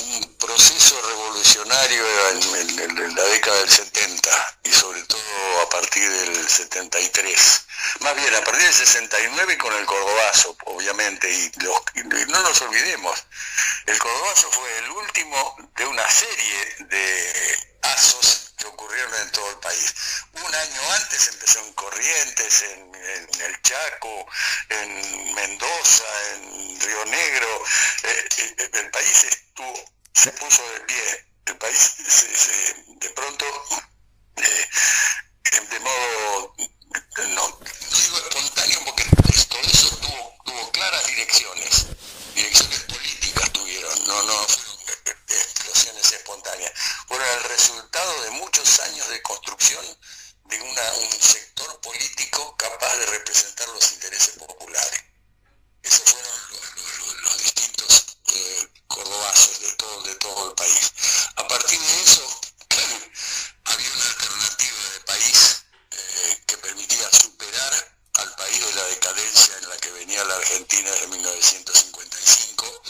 un proceso revolucionario en la década del 70 y sobre todo a partir del 73, Más bien, a partir del 69 con el Cordobazo, obviamente, y no nos olvidemos, el Cordobazo fue el último de una serie de asos que ocurrieron en todo el país. Un año antes empezó en Corrientes, en el Chaco, en Mendoza, en Río Negro. El país se puso de pie. El país de pronto, de modo, no digo espontáneo porque todo eso tuvo claras direcciones políticas tuvieron, no fueron explosiones espontáneas, fueron el resultado de muchos años de construcción de un sector político capaz de representar los intereses populares. Esos fueron los distintos cordobazos de todo el país. A partir de eso, había una alternativa de país que permitía superar al país de la decadencia en la que venía la Argentina desde 1955,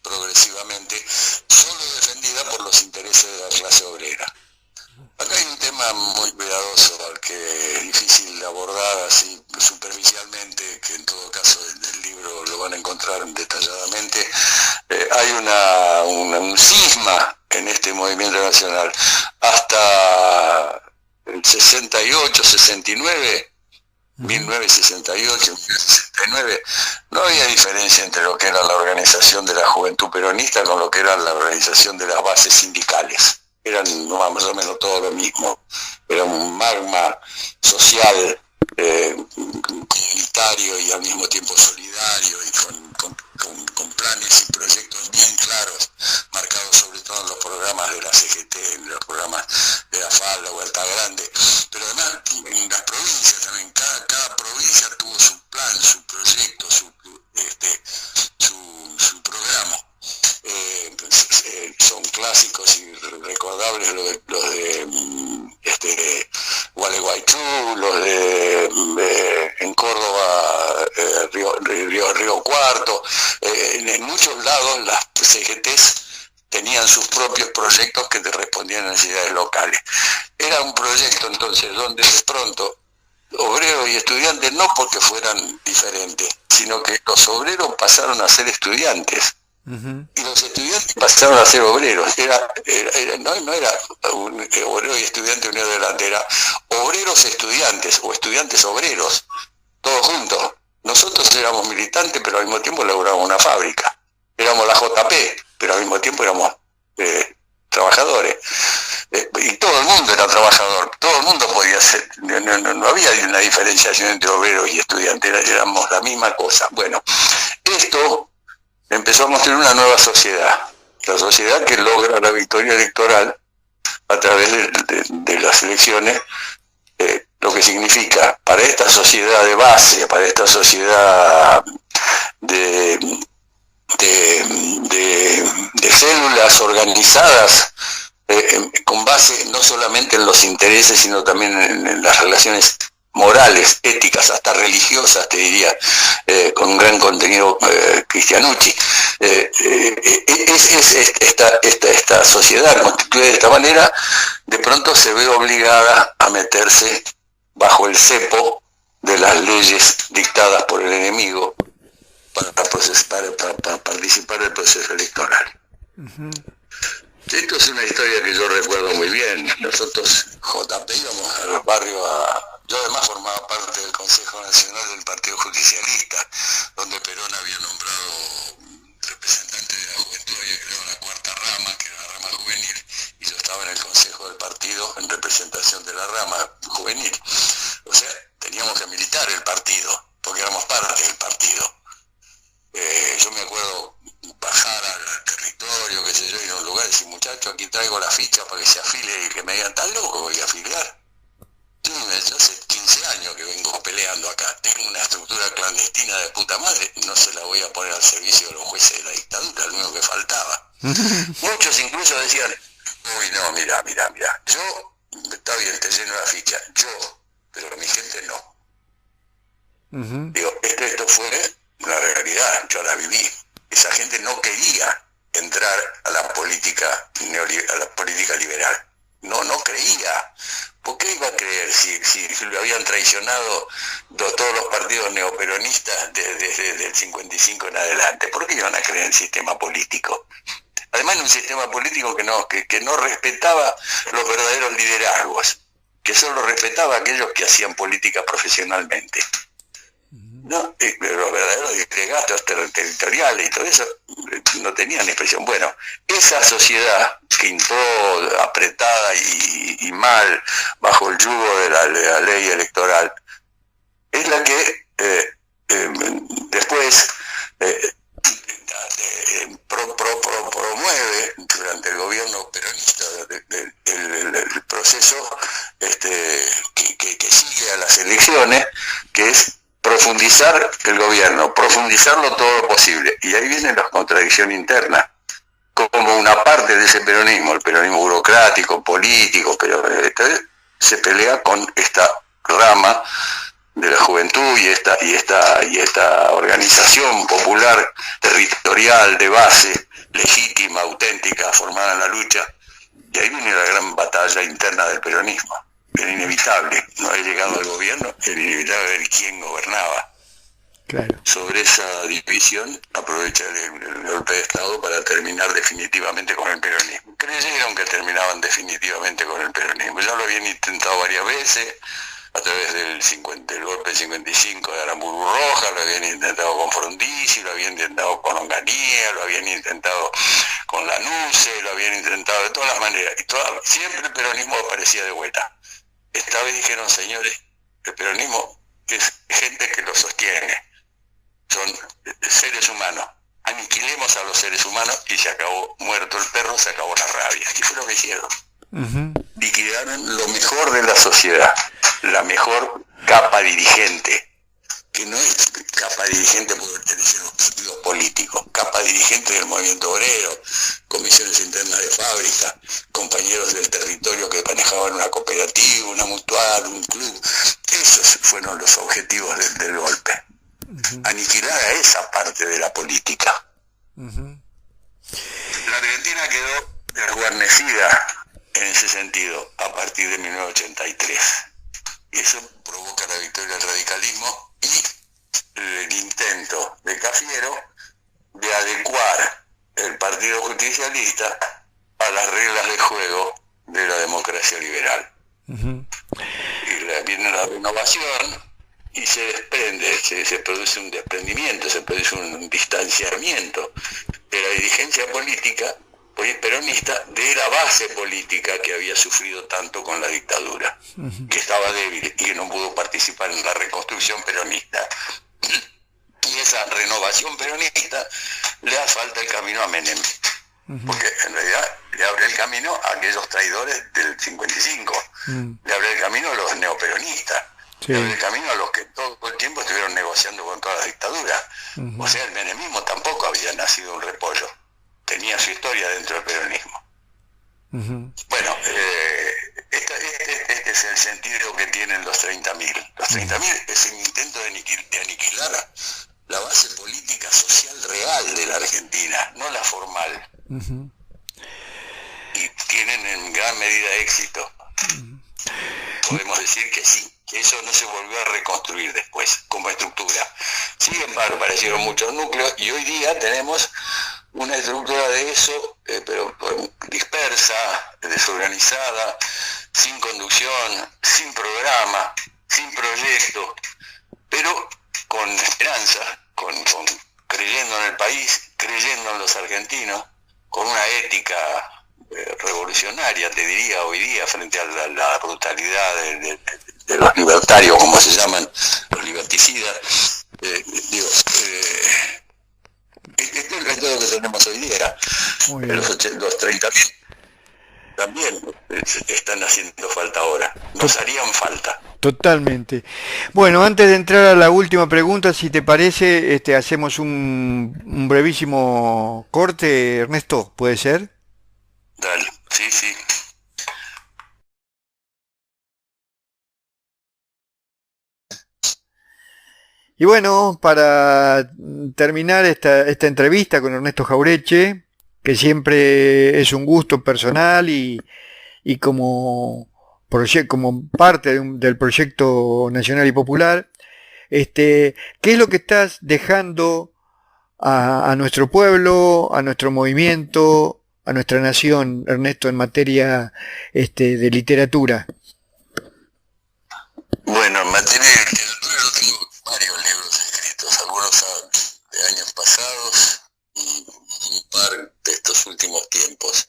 progresivamente, solo defendida por los intereses de la clase obrera. Acá hay un tema muy cuidadoso al que es difícil abordar así superficialmente, que en todo caso en el libro lo van a encontrar detalladamente. Hay un cisma en este movimiento nacional. Hasta el 68, 69, 1968, 1969, no había diferencia entre lo que era la organización de la juventud peronista con lo que era la organización de las bases sindicales. Eran más o menos todo lo mismo. Era un magma social, comunitario y al mismo tiempo solidario y con planes y proyectos bien claros, marcados sobre todo en los programas de la CGT, en los programas de la FAL, la Huerta Grande, pero además en las provincias también, cada provincia tuvo su plan, su proyecto, su programa. Son clásicos y recordables los de Gualeguaychú, los de en Córdoba, Río Cuarto. En muchos lados las CGTs tenían sus propios proyectos que te respondían a necesidades locales. Era un proyecto entonces donde de pronto obreros y estudiantes, no porque fueran diferentes, sino que los obreros pasaron a ser estudiantes. Uh-huh. Y los estudiantes pasaron a ser obreros. No era un obrero y estudiante unido delante, era obreros estudiantes o estudiantes obreros, todos juntos. Nosotros éramos militantes, pero al mismo tiempo laburábamos una fábrica. Éramos la JP, pero al mismo tiempo éramos trabajadores. Y todo el mundo era trabajador, todo el mundo podía ser. No había una diferenciación entre obreros y estudiantes, éramos la misma cosa. Bueno, esto empezó a construir una nueva sociedad, la sociedad que logra la victoria electoral a través de las elecciones, lo que significa para esta sociedad de base, para esta sociedad de células organizadas, con base no solamente en los intereses, sino también en las relaciones morales, éticas, hasta religiosas, te diría, con un gran contenido cristianucci. Esta sociedad constituida de esta manera, de pronto se ve obligada a meterse bajo el cepo de las leyes dictadas por el enemigo para participar del proceso electoral. Uh-huh. Esto es una historia que yo recuerdo muy bien. Nosotros, JP, íbamos a los barrios Yo además formaba parte del Consejo Nacional del Partido Justicialista, donde Perón había nombrado representante de la juventud, había creado la cuarta rama, que era la rama juvenil, y yo estaba en el Consejo del Partido en representación de la rama juvenil. O sea, teníamos que militar el partido, porque éramos parte del partido. Yo me acuerdo bajar al territorio, qué sé yo, ir a un lugar y decir, muchachos, aquí traigo la ficha para que se afile, y que me digan, ¿tan loco voy a afiliar? Yo hace 15 años que vengo peleando acá, tengo una estructura clandestina de puta madre, no se la voy a poner al servicio de los jueces de la dictadura, lo único que faltaba. Muchos incluso decían, uy no, mira, yo, está bien, te lleno la ficha, yo, pero mi gente no. Uh-huh. Digo, esto fue una realidad, yo la viví. Esa gente no quería entrar a la política liberal. no creía. ¿Por qué iba a creer si lo habían traicionado todos los partidos neoperonistas desde el 55 en adelante? ¿Por qué iban a creer en el sistema político? Además, en un sistema político que no respetaba los verdaderos liderazgos, que solo respetaba a aquellos que hacían política profesionalmente. No, los verdaderos gastos territoriales y todo eso no tenían expresión. Bueno, esa sociedad que entró apretada y mal bajo el yugo de la ley electoral es la que después promueve durante el gobierno peronista el proceso que sigue a las elecciones, que es profundizar el gobierno, profundizarlo todo lo posible. Y ahí viene la contradicción interna, como una parte de ese peronismo, el peronismo burocrático, político, pero se pelea con esta rama de la juventud y esta organización popular, territorial, de base, legítima, auténtica, formada en la lucha. Y ahí viene la gran batalla interna del peronismo. Era inevitable, no había llegado al gobierno, era inevitable ver quién gobernaba. Claro. Sobre esa división aprovecha el golpe de Estado para terminar definitivamente con el peronismo. Creyeron que terminaban definitivamente con el peronismo. Ya lo habían intentado varias veces, a través del golpe del 55 de Aramburu Roja, lo habían intentado con Frondizi, lo habían intentado con Onganía, lo habían intentado con Lanusse, lo habían intentado de todas las maneras. Y siempre el peronismo aparecía de vuelta. Esta vez dijeron, señores, el peronismo es gente que lo sostiene, son seres humanos, aniquilemos a los seres humanos y se acabó, muerto el perro, se acabó la rabia. Y fue lo que hicieron. Liquidaron lo mejor de la sociedad, la mejor capa dirigente, que no es capa dirigente por pertenecer a los partidos políticos, capa dirigente del movimiento obrero, comisiones internas de fábrica, compañeros del territorio que manejaban una cooperativa, una mutual, un club. Esos fueron los objetivos del golpe. Aniquilar a esa parte de la política. La Argentina quedó desguarnecida en ese sentido a partir de 1983. Y eso provoca la victoria del radicalismo y el intento de Cafiero de adecuar el Partido Justicialista a las reglas de juego de la democracia liberal. Y viene la renovación y se desprende, se produce un desprendimiento, se produce un distanciamiento de la dirigencia política peronista de la base política que había sufrido tanto con la dictadura, que estaba débil y que no pudo participar en la reconstrucción peronista. Y esa renovación peronista le asfalta el camino a Menem, porque en realidad le abre el camino a aquellos traidores del 55, le abre el camino a los neoperonistas, le abre el camino a los que todo el tiempo estuvieron negociando con toda la dictadura. O sea, el menemismo tampoco había nacido un repollo, tenía su historia dentro del peronismo. Bueno, este es el sentido que tienen los 30.000. Los 30.000 es el intento de aniquilar la base política social real de la Argentina, no la formal. Y tienen en gran medida éxito. Podemos decir que sí, que eso no se volvió a reconstruir después como estructura. Sin embargo, aparecieron muchos núcleos y hoy día tenemos una estructura de eso, pero dispersa, desorganizada, sin conducción, sin programa, sin proyecto, pero con esperanza, creyendo en el país, creyendo en los argentinos, con una ética revolucionaria, te diría, hoy día, frente a la brutalidad de los libertarios, como se llaman, los liberticidas. Esto es lo que tenemos hoy día. Los 30.000 también están haciendo falta ahora, nos harían falta. Totalmente. Bueno, antes de entrar a la última pregunta, si te parece, hacemos un brevísimo corte, Ernesto, ¿puede ser? Dale, sí. Y bueno, para terminar esta entrevista con Ernesto Jauretche, que siempre es un gusto personal y y como parte del proyecto nacional y popular, ¿qué es lo que estás dejando a nuestro pueblo, a nuestro movimiento, a nuestra nación, Ernesto, en materia de literatura? Bueno, en materia de literatura yo tengo varios libros escritos, algunos de años pasados y un par de estos últimos tiempos.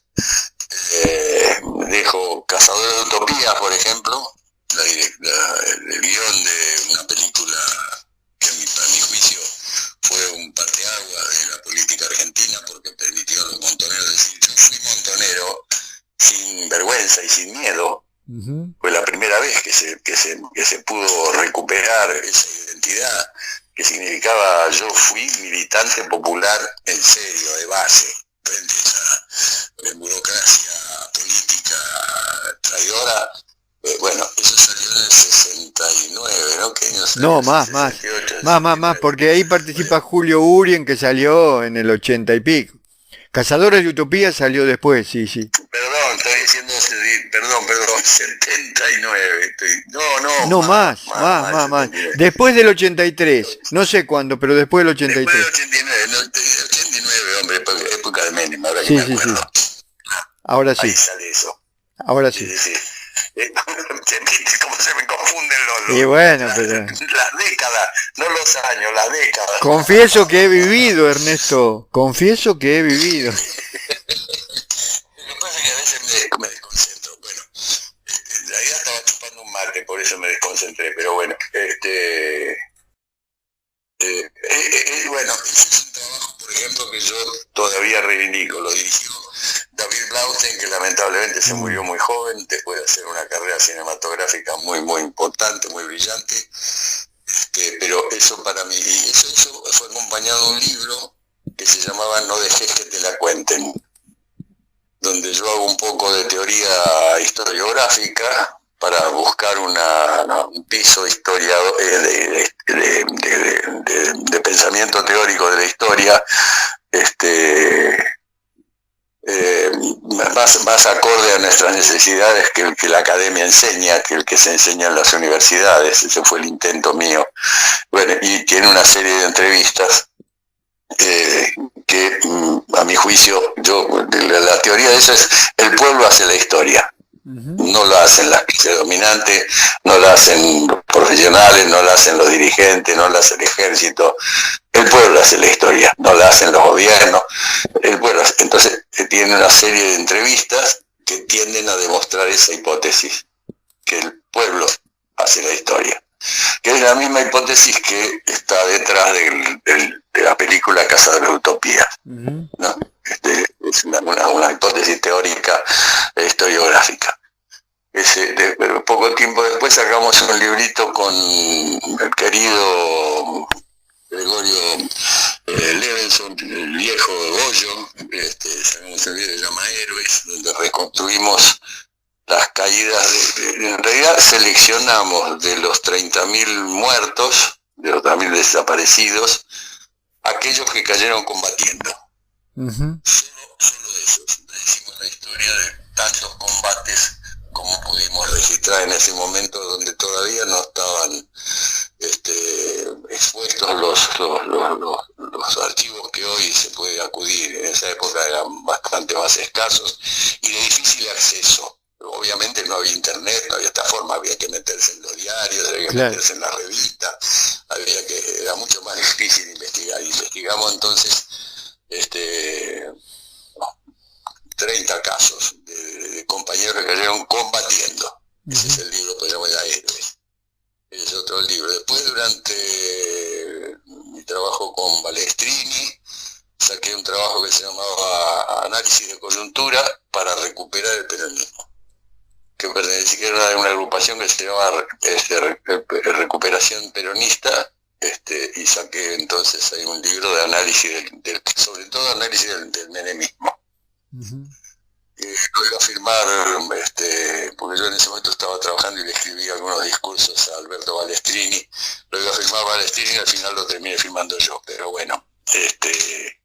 Dejo Cazadores de Utopías, por ejemplo, el guión de una película que a mi juicio fue un parteaguas de la política argentina, porque permitió a los montoneros decir: yo fui montonero sin vergüenza y sin miedo. Fue la primera vez que se pudo recuperar esa identidad, que significaba: yo fui militante popular en serio, de base, frente a esa burocracia política traidora. Bueno, eso salió en el 69, ¿no? ¿Qué año salió? No, más, 68, más, porque ahí participa Julio Urien, que salió en el 80 y pico. Cazadores de Utopía salió después, sí. Perdón, estoy diciendo, perdón, 79. No, más. Después del 83, no sé cuándo, pero después del 83. Después del 89, no, 89, hombre, época de Menem, ahora que Sí, me acuerdo. sí. Ahora sí. Ahí sale eso. Ahora sí. Sí. ¿Cómo se me confunden Y bueno, las décadas, no los años, las décadas? Confieso que he vivido, Ernesto. Confieso que he vivido. Lo que pasa es que a veces me desconcentro. Bueno, en realidad estaba chupando un mate, por eso me desconcentré, pero bueno, bueno, ese es un trabajo, por ejemplo, que yo todavía reivindico. Lo dirigió David Blaustein, que lamentablemente se murió muy joven, después de hacer una carrera cinematográfica muy importante, muy brillante. Pero eso para mí, y eso fue acompañado de un libro que se llamaba No dejes que te la cuenten, donde yo hago un poco de teoría historiográfica para buscar un piso historiador de pensamiento teórico de la historia, más acorde a nuestras necesidades que el que la academia enseña, que el que se enseña en las universidades. Ese fue el intento mío. Bueno, y tiene una serie de entrevistas que a mi juicio, la teoría de eso es: el pueblo hace la historia. No lo hacen las clases dominantes, no lo hacen los profesionales, no lo hacen los dirigentes, no lo hace el ejército. El pueblo hace la historia, no la hacen los gobiernos. El pueblo hace. Entonces tiene una serie de entrevistas que tienden a demostrar esa hipótesis, que el pueblo hace la historia, que es la misma hipótesis que está detrás de la película Cazadores de Utopías, ¿no? Es una hipótesis teórica historiográfica. Poco tiempo después sacamos un librito con el querido Gregorio Levenson, el viejo Goyo, sacamos un libro que se llama Héroes, donde reconstruimos las caídas. En realidad seleccionamos de los 30.000 muertos, de los 30.000 desaparecidos, aquellos que cayeron combatiendo. Solo de esos. Hicimos la historia de tantos combates como pudimos registrar en ese momento, donde todavía no estaban expuestos los archivos que hoy se puede acudir. En esa época eran bastante más escasos y de difícil acceso. Obviamente no había internet, no había esta forma, había que meterse en los diarios, había que meterse en la revista, era mucho más difícil investigar. Investigamos entonces 30 casos de compañeros que cayeron combatiendo. Ese es el libro que llamo ya Héroes. Ese es otro libro. Después, durante mi trabajo con Balestrini, saqué un trabajo que se llamaba Análisis de Coyuntura para recuperar el peronismo, que pertenecía, que era una agrupación que se llamaba Recuperación Peronista, y saqué entonces ahí un libro de análisis, sobre todo análisis del menemismo. Lo iba a firmar, porque yo en ese momento estaba trabajando y le escribí algunos discursos a Alberto Balestrini. Lo iba a firmar Balestrini y al final lo terminé firmando yo, pero bueno, ese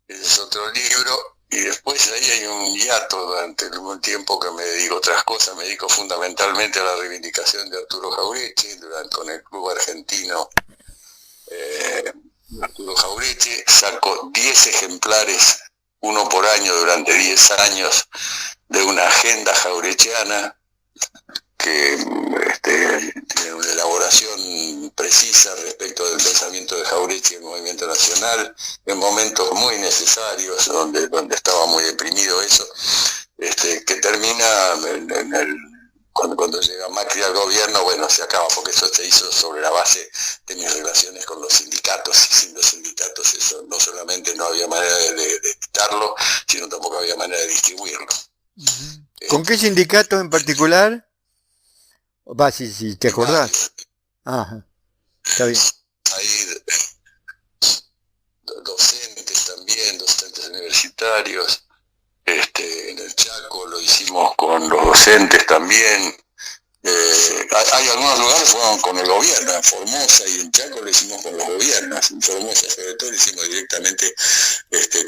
es otro libro. Y después ahí hay un hiato durante un tiempo que me dedico a otras cosas, me dedico fundamentalmente a la reivindicación de Arturo Jauretche, con el club argentino Arturo Jauretche, saco 10 ejemplares, uno por año durante 10 años, de una agenda jaurechiana que tiene una elaboración precisa respecto del pensamiento de Jauretche y el movimiento nacional, en momentos muy necesarios, donde estaba muy deprimido eso, que termina cuando llega Macri al gobierno, bueno, se acaba, porque eso se hizo sobre la base de mis relaciones con los sindicatos, y sin los sindicatos eso no solamente no había manera de quitarlo, sino tampoco había manera de distribuirlo. ¿Con qué sindicato en particular? Va, si te acordás. Ajá, está bien. Ahí docentes también, docentes universitarios. En el Chaco lo hicimos con los docentes también. Hay algunos lugares que fueron con el gobierno, en Formosa y en Chaco lo hicimos con los gobiernos. En Formosa sobre todo lo hicimos directamente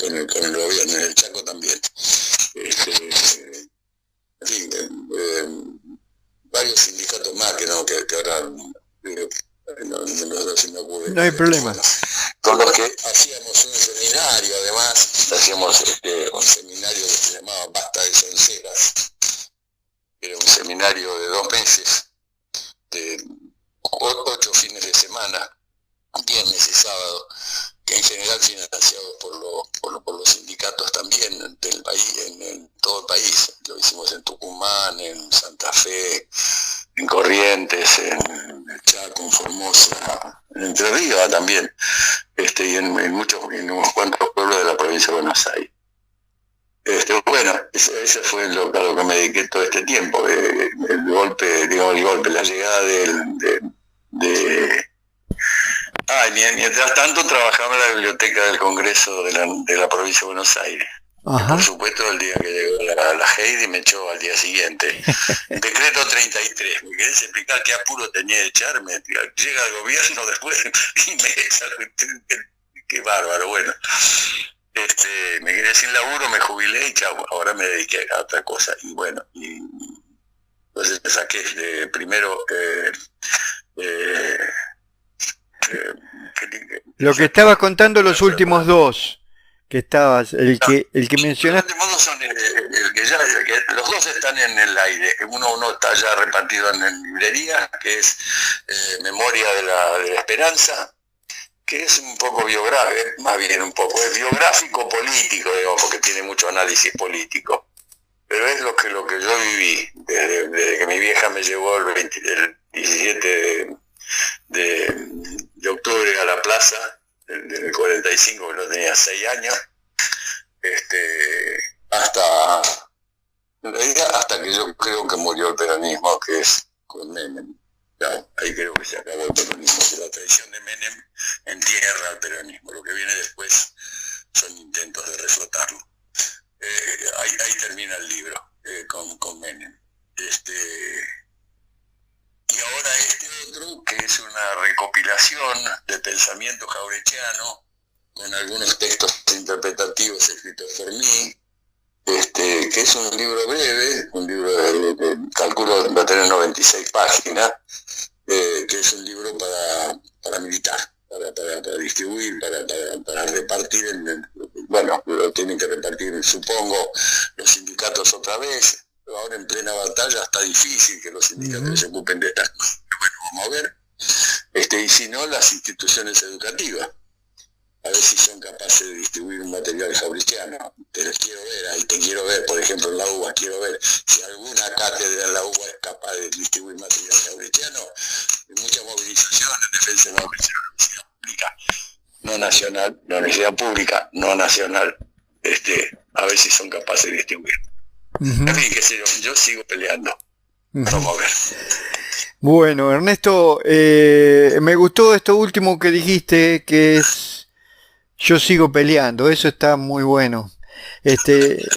con el gobierno, en el Chaco también. En fin, varios sindicatos más que ahora no se me ocurre. No hay problema. Con los que hacíamos un seminario, además, hacíamos un seminario que se llamaba Basta de Sonceras. Era un seminario de 2 meses, de 8 fines de semana, viernes y sábado, que en general financiados por los sindicatos también del país, en todo el país. Lo hicimos en Tucumán, en Santa Fe, en Corrientes, en el Chaco, en Formosa, en Entre Ríos también, y en unos cuantos pueblos de la provincia de Buenos Aires. Bueno, ese fue a lo que me dediqué todo este tiempo, el golpe, la llegada mientras tanto trabajaba en la biblioteca del Congreso de la provincia de Buenos Aires. Por supuesto, el día que llegó la Heidi me echó al día siguiente. Decreto 33. ¿Me querés explicar qué apuro tenía de echarme? Llega el gobierno después y me echa. Qué bárbaro, bueno. Me quedé sin laburo, me jubilé y chau, ahora me dediqué a otra cosa. Y bueno, entonces saqué primero lo que estabas contando los últimos dos, que estabas, el que mencionaste. Los últimos dos son los dos están en el aire. Uno está ya repartido en librería, que es Memoria de la Esperanza, que es un poco biográfico, más bien un poco, es biográfico político, digamos, porque tiene mucho análisis político. Pero es lo que yo viví, desde que mi vieja me llevó el 17 de octubre a la plaza, del 45, que no tenía 6 años, hasta que yo creo que murió el peronismo, que es con Menem. Claro, ahí creo que se acabó el peronismo, que la traición de Menem entierra al peronismo. Lo que viene después son intentos de reflotarlo. Ahí termina el libro, con Menem. Y ahora otro, que es una recopilación de pensamiento jaurechiano, con algunos textos interpretativos escritos por mí, que es un libro breve, un libro calculo va a tener 96 páginas, que es un libro para militar, para distribuir, para repartir, bueno, lo tienen que repartir, supongo, los sindicatos otra vez. Ahora en plena batalla está difícil que los sindicatos se ocupen de estas cosas, pero bueno, vamos a ver. Y si no, las instituciones educativas, a ver si son capaces de distribuir un material jaurechiano. Te los quiero ver, ahí te quiero ver, por ejemplo en la UBA, quiero ver si alguna cátedra en la UBA es capaz de distribuir material jaurechiano. Hay mucha movilización en defensa de la universidad pública, no nacional, la universidad pública, no nacional, a ver si son capaces de distribuir. En fin, qué sé yo sigo peleando. Vamos a ver. Bueno, Ernesto, me gustó esto último que dijiste, que es yo sigo peleando, eso está muy bueno.